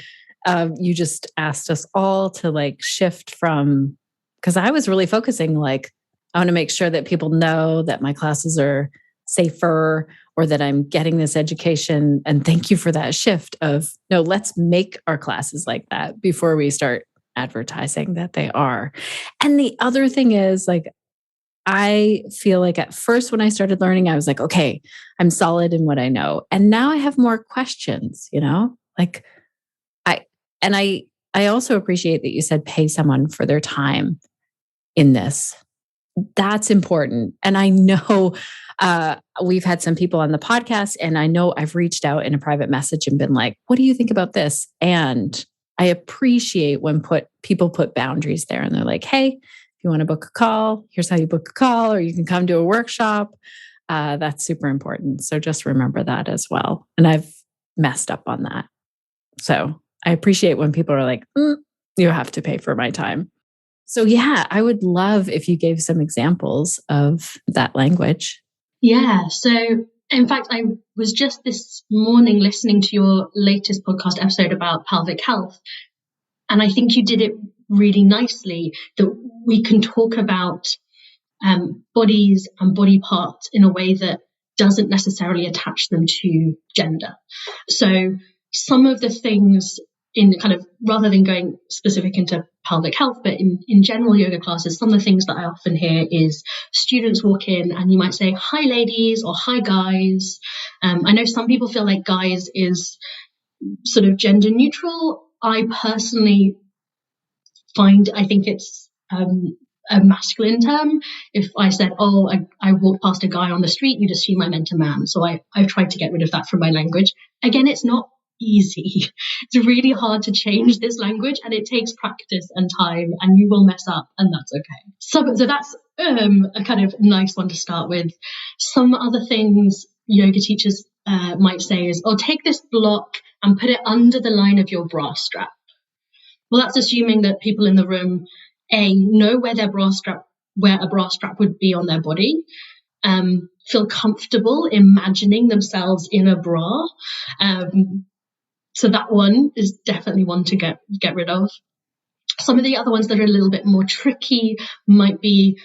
Speaker 1: you just asked us all to like shift from, because I was really focusing like, I want to make sure that people know that my classes are safer or that I'm getting this education. And thank you for that shift of, no, let's make our classes like that before we start advertising that they are. And the other thing is, like, I feel like at first when I started learning, I was like, okay, I'm solid in what I know. And now I have more questions, like I also appreciate that you said pay someone for their time in this. That's important. And I know we've had some people on the podcast, and I know I've reached out in a private message and been like, what do you think about this? And I appreciate when people put boundaries there and they're like, hey, if you want to book a call, here's how you book a call, or you can come to a workshop. That's super important. So just remember that as well. And I've messed up on that. So I appreciate when people are like, you have to pay for my time. So yeah, I would love if you gave some examples of that language.
Speaker 2: Yeah. So in fact, I was just this morning listening to your latest podcast episode about pelvic health. And I think you did it really nicely, that we can talk about bodies and body parts in a way that doesn't necessarily attach them to gender. So some of the things in kind of, rather than going specific into pelvic health, but in general yoga classes, some of the things that I often hear is students walk in and you might say, hi ladies, or hi guys. I know some people feel like guys is sort of gender neutral. I personally I think it's a masculine term. If I said, oh, I walked past a guy on the street, you'd assume I meant a man. So I've tried to get rid of that from my language. Again, it's not easy. It's really hard to change this language, and it takes practice and time, and you will mess up, and that's okay. So that's a kind of nice one to start with. Some other things yoga teachers might say is, oh, take this block and put it under the line of your bra strap. Well, that's assuming that people in the room, know where a bra strap would be on their body, feel comfortable imagining themselves in a bra. So that one is definitely one to get rid of. Some of the other ones that are a little bit more tricky might be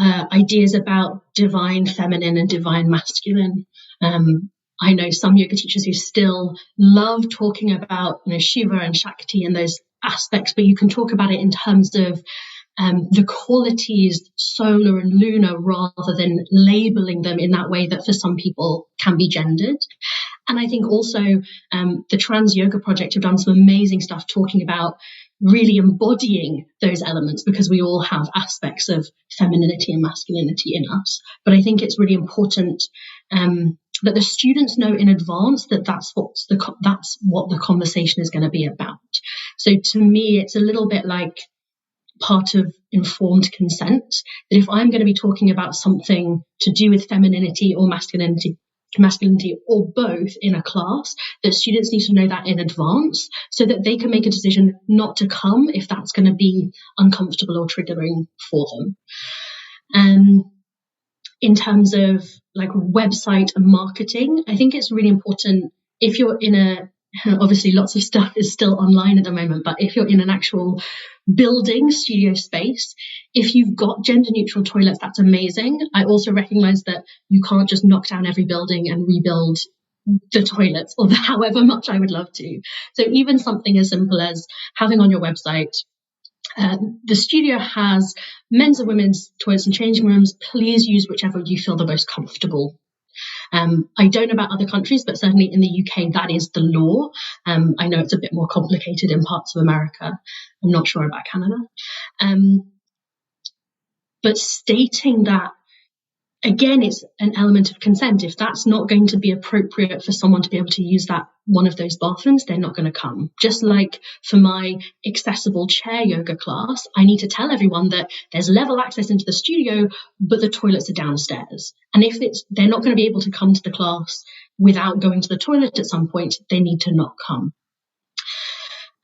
Speaker 2: ideas about divine feminine and divine masculine. I know some yoga teachers who still love talking about Shiva and Shakti and those aspects, but you can talk about it in terms of the qualities solar and lunar, rather than labeling them in that way that for some people can be gendered. And I think also the Trans Yoga Project have done some amazing stuff talking about really embodying those elements, because we all have aspects of femininity and masculinity in us. But I think it's really important that the students know in advance that that's what the conversation is going to be about. So to me, it's a little bit like part of informed consent, that if I'm going to be talking about something to do with femininity or masculinity or both in a class, that students need to know that in advance so that they can make a decision not to come if that's going to be uncomfortable or triggering for them. And in terms of like website and marketing, I think it's really important, if you're in obviously lots of stuff is still online at the moment, but if you're in an actual building studio space, if you've got gender neutral toilets, that's amazing. I also recognize that you can't just knock down every building and rebuild the toilets, or however much I would love to. So even something as simple as having on your website, the studio has men's and women's toilets and changing rooms. Please use whichever you feel the most comfortable. I don't know about other countries, but certainly in the UK, that is the law. I know it's a bit more complicated in parts of America. I'm not sure about Canada. But stating that, again, it's an element of consent. If that's not going to be appropriate for someone to be able to use that one of those bathrooms, they're not going to come. Just like for my accessible chair yoga class, I need to tell everyone that there's level access into the studio, but the toilets are downstairs. And if they're not going to be able to come to the class without going to the toilet at some point, they need to not come.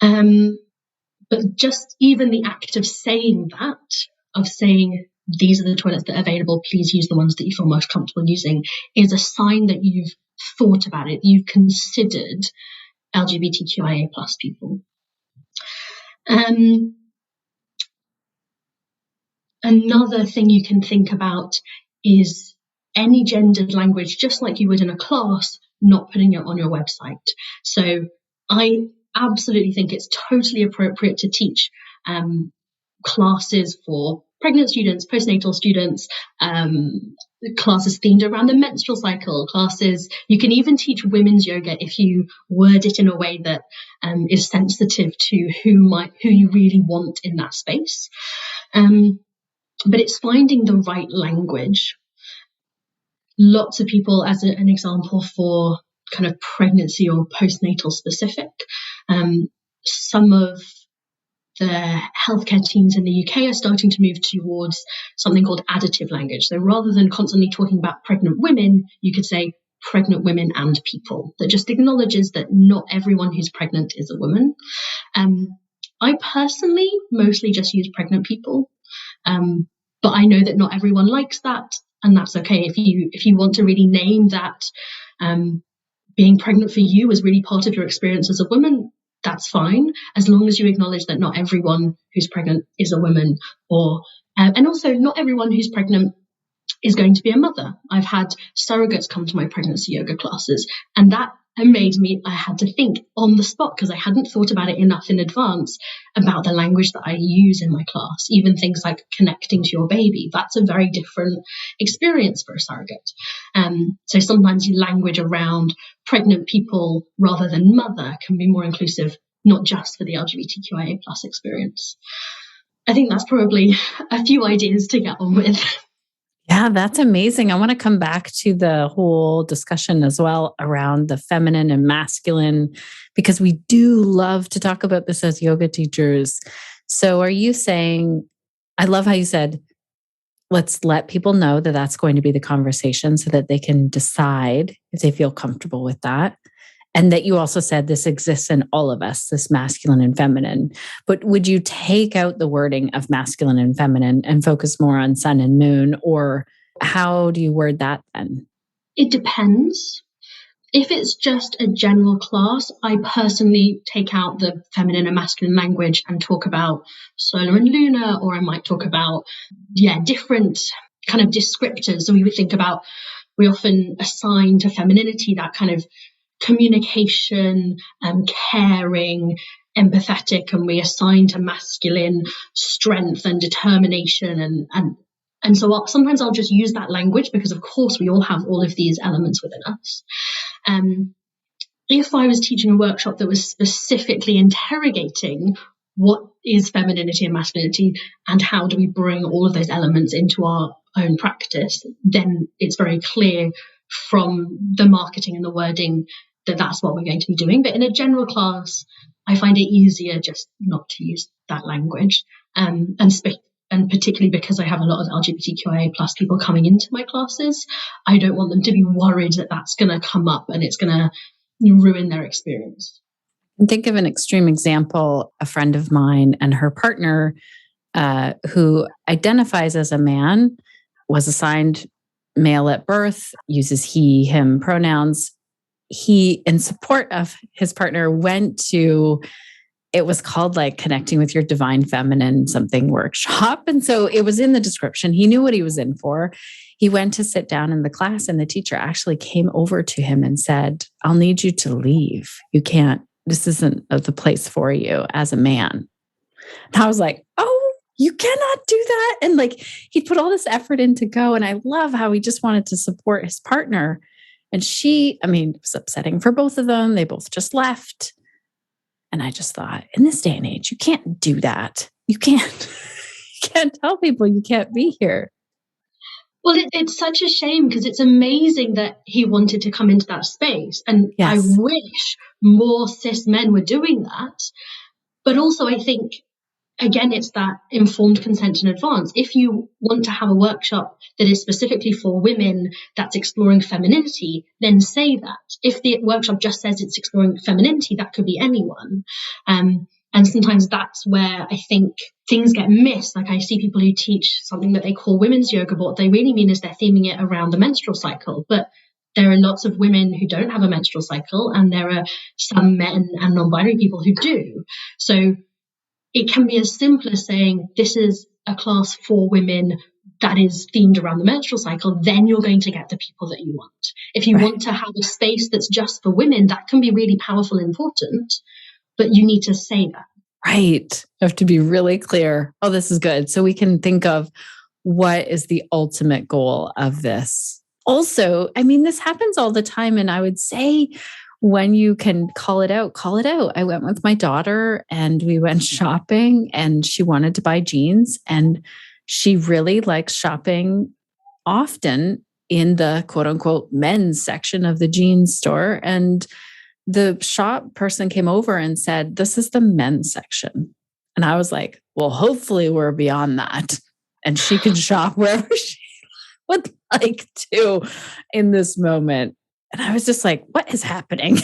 Speaker 2: But just even the act of saying that, of saying, these are the toilets that are available, please use the ones that you feel most comfortable using, is a sign that you've thought about it, you've considered LGBTQIA plus people. Another thing you can think about is any gendered language, just like you would in a class, not putting it on your website. So I absolutely think it's totally appropriate to teach classes for pregnant students, postnatal students, classes themed around the menstrual cycle, classes. You can even teach women's yoga if you word it in a way that is sensitive to who you really want in that space. But it's finding the right language. Lots of people, as an example for kind of pregnancy or postnatal specific, some of the healthcare teams in the UK are starting to move towards something called additive language. So rather than constantly talking about pregnant women, you could say pregnant women and people. That just acknowledges that not everyone who's pregnant is a woman. I personally mostly just use pregnant people, but I know that not everyone likes that, and that's okay. If you want to really name that being pregnant for you is really part of your experience as a woman, that's fine, as long as you acknowledge that not everyone who's pregnant is a woman, and also not everyone who's pregnant is going to be a mother. I've had surrogates come to my pregnancy yoga classes, and that I had to think on the spot, because I hadn't thought about it enough in advance, about the language that I use in my class. Even things like connecting to your baby, that's a very different experience for a surrogate. So sometimes language around pregnant people rather than mother can be more inclusive, not just for the LGBTQIA plus experience. I think that's probably a few ideas to get on with.
Speaker 1: Yeah, that's amazing. I want to come back to the whole discussion as well around the feminine and masculine, because we do love to talk about this as yoga teachers. So are you saying, I love how you said, let's let people know that that's going to be the conversation so that they can decide if they feel comfortable with that. And that you also said this exists in all of us, this masculine and feminine. But would you take out the wording of masculine and feminine and focus more on sun and moon? Or how do you word that then?
Speaker 2: It depends. If it's just a general class, I personally take out the feminine and masculine language and talk about solar and lunar, or I might talk about, different kind of descriptors. So we often assign to femininity that kind of communication, caring, empathetic, and we assign to masculine strength and determination and so sometimes I'll just use that language because, of course, we all have all of these elements within us. If I was teaching a workshop that was specifically interrogating what is femininity and masculinity and how do we bring all of those elements into our own practice, then it's very clear from the marketing and the wording that that's what we're going to be doing. But in a general class, I find it easier just not to use that language. And particularly because I have a lot of LGBTQIA plus people coming into my classes, I don't want them to be worried that that's going to come up and it's going to ruin their experience.
Speaker 1: Think of an extreme example. A friend of mine and her partner, who identifies as a man, was assigned male at birth, uses he, him pronouns. He, in support of his partner, went to, it was called like Connecting with Your Divine Feminine something workshop. And so it was in the description. He knew what he was in for. He went to sit down in the class and the teacher actually came over to him and said, I'll need you to leave. You can't, this isn't the place for you as a man. And I was like, oh, you cannot do that. And like, he put all this effort in to go. And I love how he just wanted to support his partner. And it was upsetting for both of them. They both just left. And I just thought, in this day and age, you can't do that. You can't tell people you can't be here.
Speaker 2: Well, it's such a shame because it's amazing that he wanted to come into that space. And yes. I wish more cis men were doing that. But also, I think, again, it's that informed consent in advance. If you want to have a workshop that is specifically for women that's exploring femininity, then say that. If the workshop just says it's exploring femininity, that could be anyone. And sometimes that's where I think things get missed. Like I see people who teach something that they call women's yoga, but what they really mean is they're theming it around the menstrual cycle. But there are lots of women who don't have a menstrual cycle, and there are some men and non-binary people who do. So it can be as simple as saying, this is a class for women that is themed around the menstrual cycle, then you're going to get the people that you want. If you want to have a space that's just for women, that can be really powerful and important, but you need to say that.
Speaker 1: Right. You have to be really clear. Oh, this is good. So we can think of what is the ultimate goal of this. Also, this happens all the time. And I would say, when you can call it out, call it out. I went with my daughter and we went shopping and she wanted to buy jeans and she really likes shopping often in the quote unquote men's section of the jeans store. And the shop person came over and said, this is the men's section. And I was like, well, hopefully we're beyond that. And she can shop wherever she would like to in this moment. And I was just like, what is happening?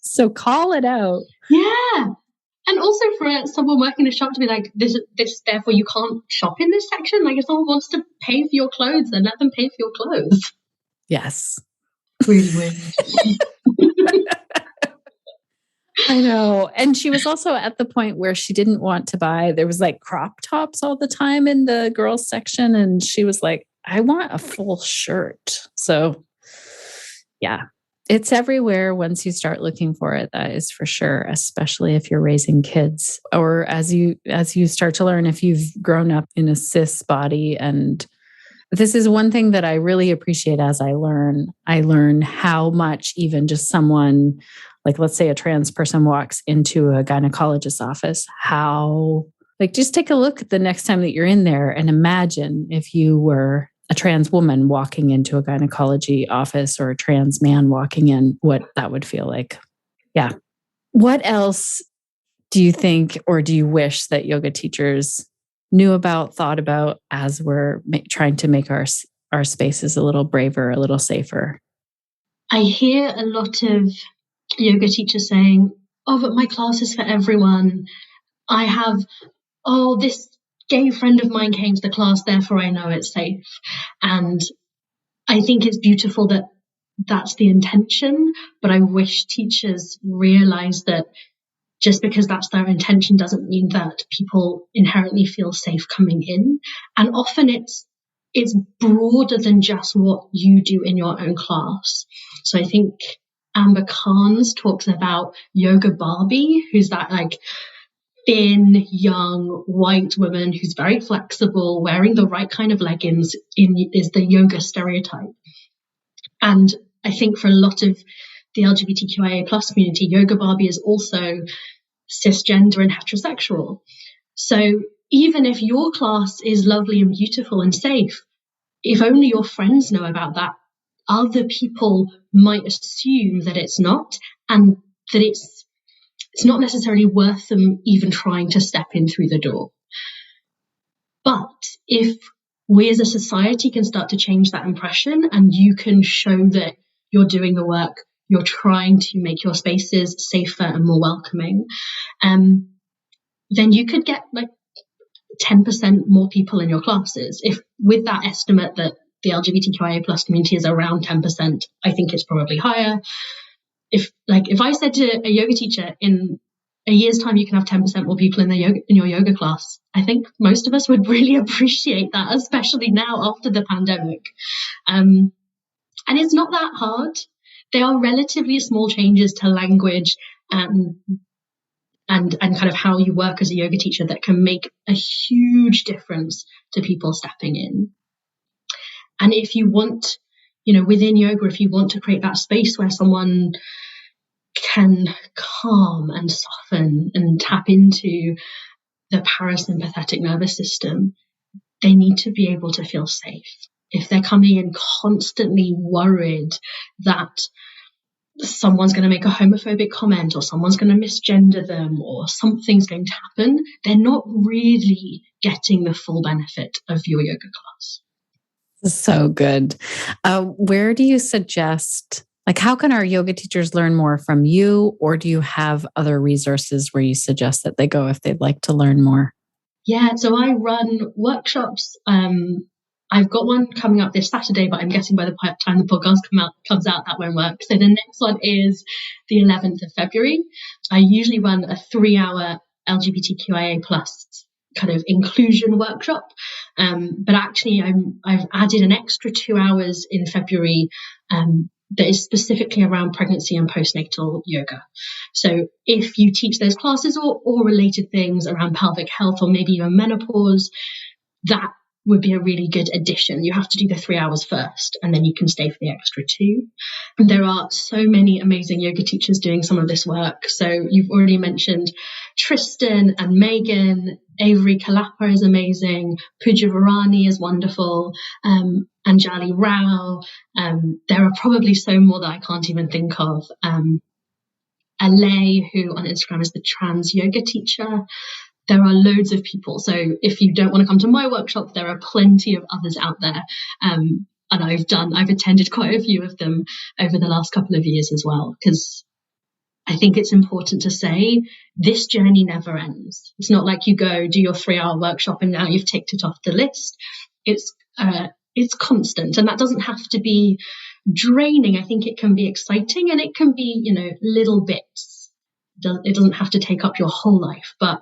Speaker 1: So call it out.
Speaker 2: Yeah. And also for someone working in a shop to be like, this therefore you can't shop in this section. Like if someone wants to pay for your clothes, then let them pay for your clothes.
Speaker 1: Yes.
Speaker 2: Really weird.
Speaker 1: I know. And she was also at the point where she didn't want to buy, there was like crop tops all the time in the girls section. And she was like, I want a full shirt. So yeah, it's everywhere once you start looking for it. That is for sure, especially if you're raising kids or as you start to learn if you've grown up in a cis body. And this is one thing that I really appreciate as I learn how much even just someone, like let's say a trans person walks into a gynecologist's office, how, like just take a look the next time that you're in there and imagine if you were a trans woman walking into a gynecology office or a trans man walking in, what that would feel like. Yeah. What else do you think, or do you wish that yoga teachers knew about, thought about, as we're trying to make our spaces a little braver, a little safer?
Speaker 2: I hear a lot of yoga teachers saying, oh, but my class is for everyone. I have, this gay friend of mine came to the class, therefore I know it's safe. And I think it's beautiful that that's the intention, but I wish teachers realize that just because that's their intention doesn't mean that people inherently feel safe coming in. And often it's broader than just what you do in your own class. So I think Amber Carnes talks about Yoga Barbie, who's that like thin, young, white woman who's very flexible, wearing the right kind of leggings is the yoga stereotype. And I think for a lot of the LGBTQIA plus community, Yoga Barbie is also cisgender and heterosexual. So even if your class is lovely and beautiful and safe, if only your friends know about that, other people might assume that it's not, and that it's not necessarily worth them even trying to step in through the door. But if we as a society can start to change that impression, and you can show that you're doing the work, you're trying to make your spaces safer and more welcoming, then you could get like 10% more people in your classes. If with that estimate that the LGBTQIA plus community is around 10%, I think it's probably higher. If I said to a yoga teacher, in a year's time you can have 10% more people in your yoga class, I think most of us would really appreciate that, especially now after the pandemic. And it's not that hard. They are relatively small changes to language and kind of how you work as a yoga teacher that can make a huge difference to people stepping in. And if you want, within yoga, if you want to create that space where someone can calm and soften and tap into the parasympathetic nervous system, they need to be able to feel safe. If they're coming in constantly worried that someone's going to make a homophobic comment or someone's going to misgender them or something's going to happen, they're not really getting the full benefit of your yoga class.
Speaker 1: So good. Where do you suggest, how can our yoga teachers learn more from you? Or do you have other resources where you suggest that they go if they'd like to learn more?
Speaker 2: Yeah, so I run workshops. I've got one coming up this Saturday, but I'm guessing by the time the podcast comes out, that won't work. So the next one is the 11th of February. I usually run a 3-hour LGBTQIA plus kind of inclusion workshop. But actually I've added an extra 2 hours in February that is specifically around pregnancy and postnatal yoga. So if you teach those classes or related things around pelvic health or maybe even menopause, that would be a really good addition. You have to do the 3 hours first, and then you can stay for the extra 2. And there are so many amazing yoga teachers doing some of this work. So you've already mentioned Tristan and Megan. Avery Kalapa is amazing. Pooja Varani is wonderful. Anjali Rao. There are probably so more that I can't even think of. Alay, who on Instagram is the trans yoga teacher. There are loads of people. So if you don't want to come to my workshop, there are plenty of others out there. And I've attended quite a few of them over the last couple of years as well, because I think it's important to say this journey never ends. It's not like you go do your 3-hour workshop and now you've ticked it off the list. It's constant, and that doesn't have to be draining. I think it can be exciting, and it can be, little bits. It doesn't have to take up your whole life, but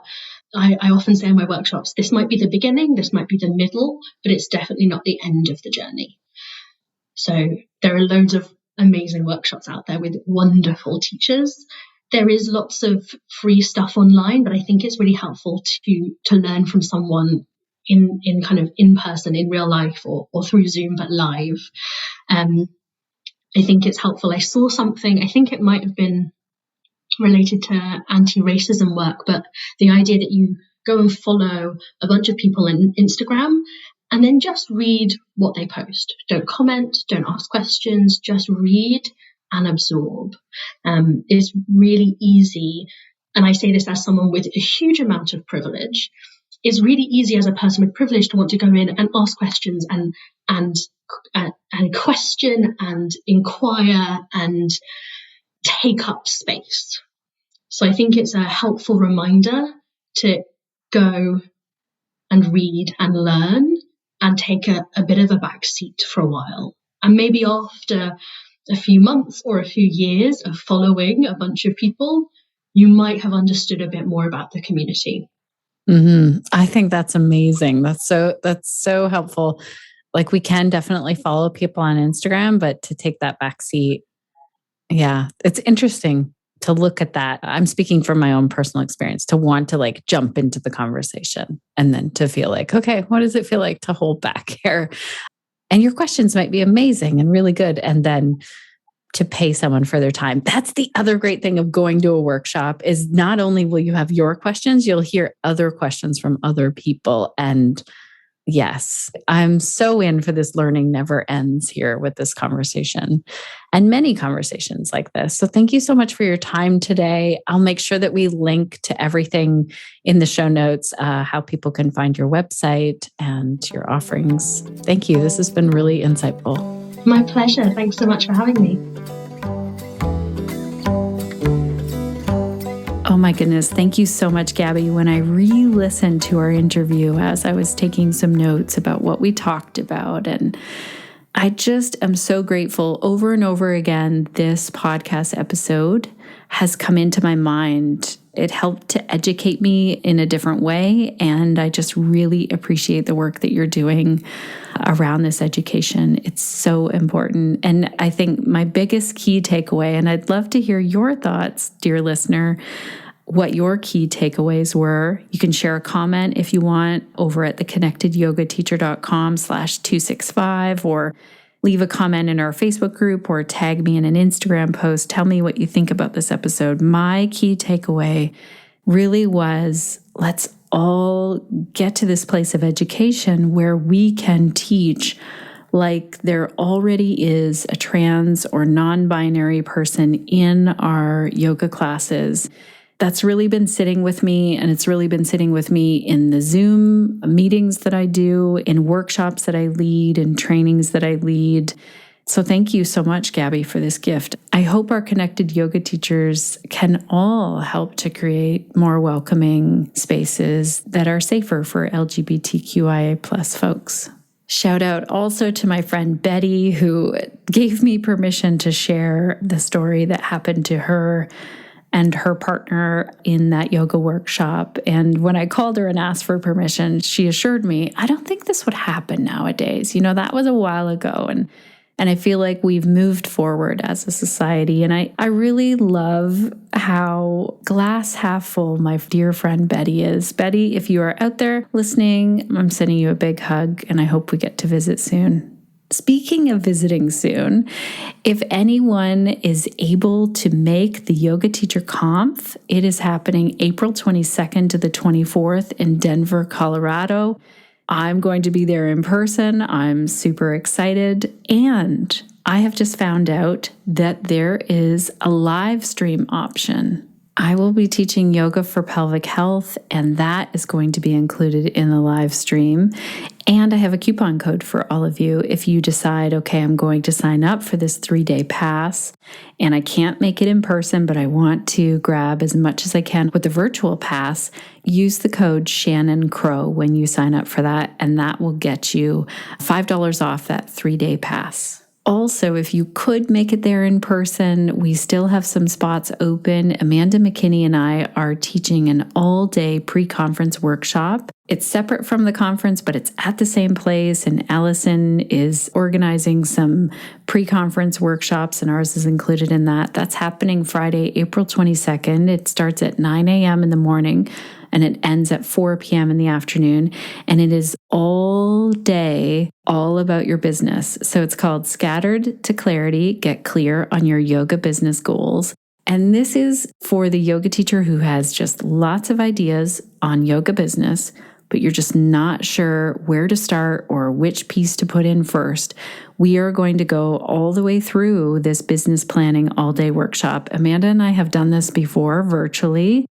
Speaker 2: I often say in my workshops, this might be the beginning, this might be the middle, but it's definitely not the end of the journey. So there are loads of amazing workshops out there with wonderful teachers. There is lots of free stuff online, but I think it's really helpful to learn from someone in kind of in person, in real life, or through Zoom, but live. I think it's helpful. I saw something, I think it might have been related to anti-racism work, but the idea that you go and follow a bunch of people on Instagram And then just read what they post. Don't comment, don't ask questions, just read and absorb. It's really easy. And I say this as someone with a huge amount of privilege. It's really easy as a person with privilege to want to go in and ask questions and question and inquire and take up space. So I think it's a helpful reminder to go and read and learn and take a bit of a back seat for a while. And maybe after a few months or a few years of following a bunch of people, you might have understood a bit more about the community.
Speaker 1: Mm-hmm. I think that's amazing. That's so helpful. Like, we can definitely follow people on Instagram, but to take that back seat, yeah, it's interesting to look at that. I'm speaking from my own personal experience, to want to like jump into the conversation and then to feel like, okay, what does it feel like to hold back here? And your questions might be amazing and really good. And then to pay someone for their time. That's the other great thing of going to a workshop, is not only will you have your questions, you'll hear other questions from other people. And yes, I'm so in for this learning never ends here with this conversation and many conversations like this. So thank you so much for your time today. I'll make sure that we link to everything in the show notes, how people can find your website and your offerings. Thank you. This has been really insightful.
Speaker 2: My pleasure. Thanks so much for having me.
Speaker 1: Oh my goodness. Thank you so much, Gabi. When I re-listened to our interview, as I was taking some notes about what we talked about, and I just am so grateful over and over again, this podcast episode has come into my mind. It helped to educate me in a different way. And I just really appreciate the work that you're doing around this education. It's so important. And I think my biggest key takeaway, and I'd love to hear your thoughts, dear listener, what your key takeaways were. You can share a comment if you want over at theconnectedyogateacher.com/265, or leave a comment in our Facebook group, or tag me in an Instagram post. Tell me what you think about this episode. My key takeaway really was, let's all get to this place of education where we can teach like there already is a trans or non-binary person in our yoga classes. That's really been sitting with me, and it's really been sitting with me in the Zoom meetings that I do, in workshops that I lead, in trainings that I lead. So thank you so much, Gabi, for this gift. I hope our connected yoga teachers can all help to create more welcoming spaces that are safer for LGBTQIA plus folks. Shout out also to my friend Betty, who gave me permission to share the story that happened to her and her partner in that yoga workshop. And when I called her and asked for permission, she assured me, I don't think this would happen nowadays. You know, that was a while ago. And I feel like we've moved forward as a society. And I really love how glass half full my dear friend Betty is. Betty, if you are out there listening, I'm sending you a big hug, and I hope we get to visit soon. Speaking of visiting soon, if anyone is able to make the Yoga Teacher Conf, it is happening April 22nd to the 24th in Denver, Colorado. I'm going to be there in person. I'm super excited. And I have just found out that there is a live stream option. I will be teaching yoga for pelvic health, and that is going to be included in the live stream. And I have a coupon code for all of you if you decide, okay, I'm going to sign up for this 3-day pass, and I can't make it in person, but I want to grab as much as I can with the virtual pass. Use the code Shannon Crow when you sign up for that, and that will get you $5 off that 3-day pass. Also, if you could make it there in person, we still have some spots open. Amanda McKinney and I are teaching an all-day pre-conference workshop. It's separate from the conference, but it's at the same place, and Allison is organizing some pre-conference workshops, and ours is included in that. That's happening Friday, April 22nd. It starts at 9 a.m. in the morning, and it ends at 4 p.m. in the afternoon. And it is all day, all about your business. So it's called Scattered to Clarity, Get Clear on Your Yoga Business Goals. And this is for the yoga teacher who has just lots of ideas on yoga business, but you're just not sure where to start or which piece to put in first, we are going to go all the way through this business planning all-day workshop. Amanda and I have done this before virtually.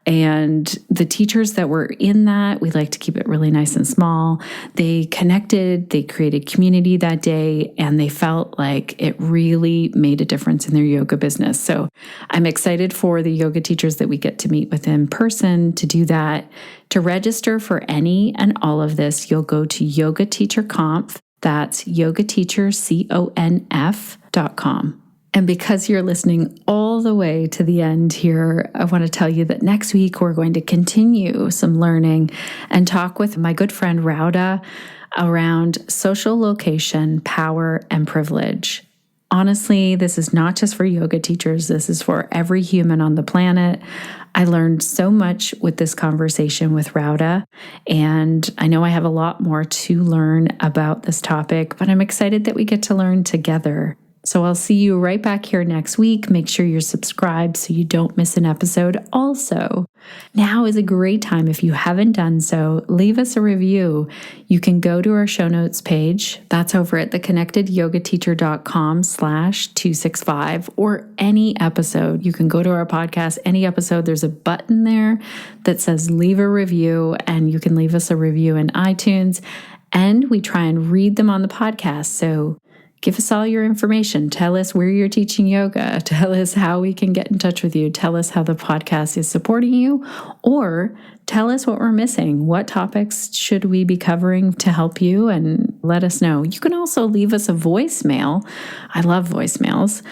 Speaker 1: And the teachers that were in that, we like to keep it really nice and small. They connected, they created community that day, and they felt like it really made a difference in their yoga business. So I'm excited for the yoga teachers that we get to meet with in person to do that. To register for any and all of this, you'll go to Yoga Teacher Conf. That's yogateacherconf.com. And because you're listening all the way to the end here, I want to tell you that next week we're going to continue some learning and talk with my good friend Rauda around social location, power, and privilege. Honestly, this is not just for yoga teachers. This is for every human on the planet. I learned so much with this conversation with Rauda, and I know I have a lot more to learn about this topic, but I'm excited that we get to learn together. So I'll see you right back here next week. Make sure you're subscribed so you don't miss an episode. Also, now is a great time. If you haven't done so, leave us a review. You can go to our show notes page. That's over at theconnectedyogateacher.com/265, or any episode. You can go to our podcast, any episode. There's a button there that says leave a review, and you can leave us a review in iTunes. And we try and read them on the podcast. So give us all your information. Tell us where you're teaching yoga. Tell us how we can get in touch with you. Tell us how the podcast is supporting you, or tell us what we're missing. What topics should we be covering to help you, and let us know. You can also leave us a voicemail. I love voicemails.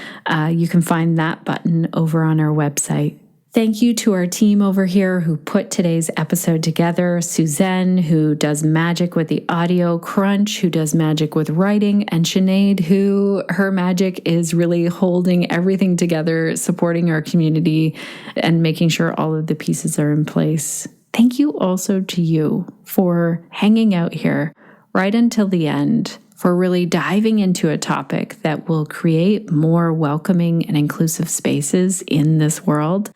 Speaker 1: You can find that button over on our website. Thank you to our team over here who put today's episode together. Suzanne, who does magic with the audio, Crunch, who does magic with writing, and Sinead, who her magic is really holding everything together, supporting our community, and making sure all of the pieces are in place. Thank you also to you for hanging out here right until the end, for really diving into a topic that will create more welcoming and inclusive spaces in this world.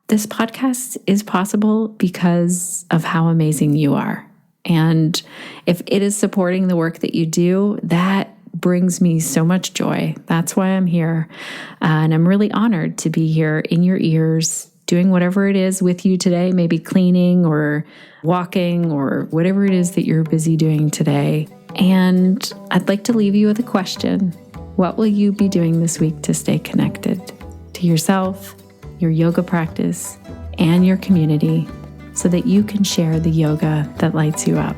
Speaker 1: This podcast is possible because of how amazing you are. And if it is supporting the work that you do, that brings me so much joy. That's why I'm here. And I'm really honored to be here in your ears, doing whatever it is with you today, maybe cleaning or walking or whatever it is that you're busy doing today. And I'd like to leave you with a question. What will you be doing this week to stay connected to yourself, your yoga practice, and your community, so that you can share the yoga that lights you up?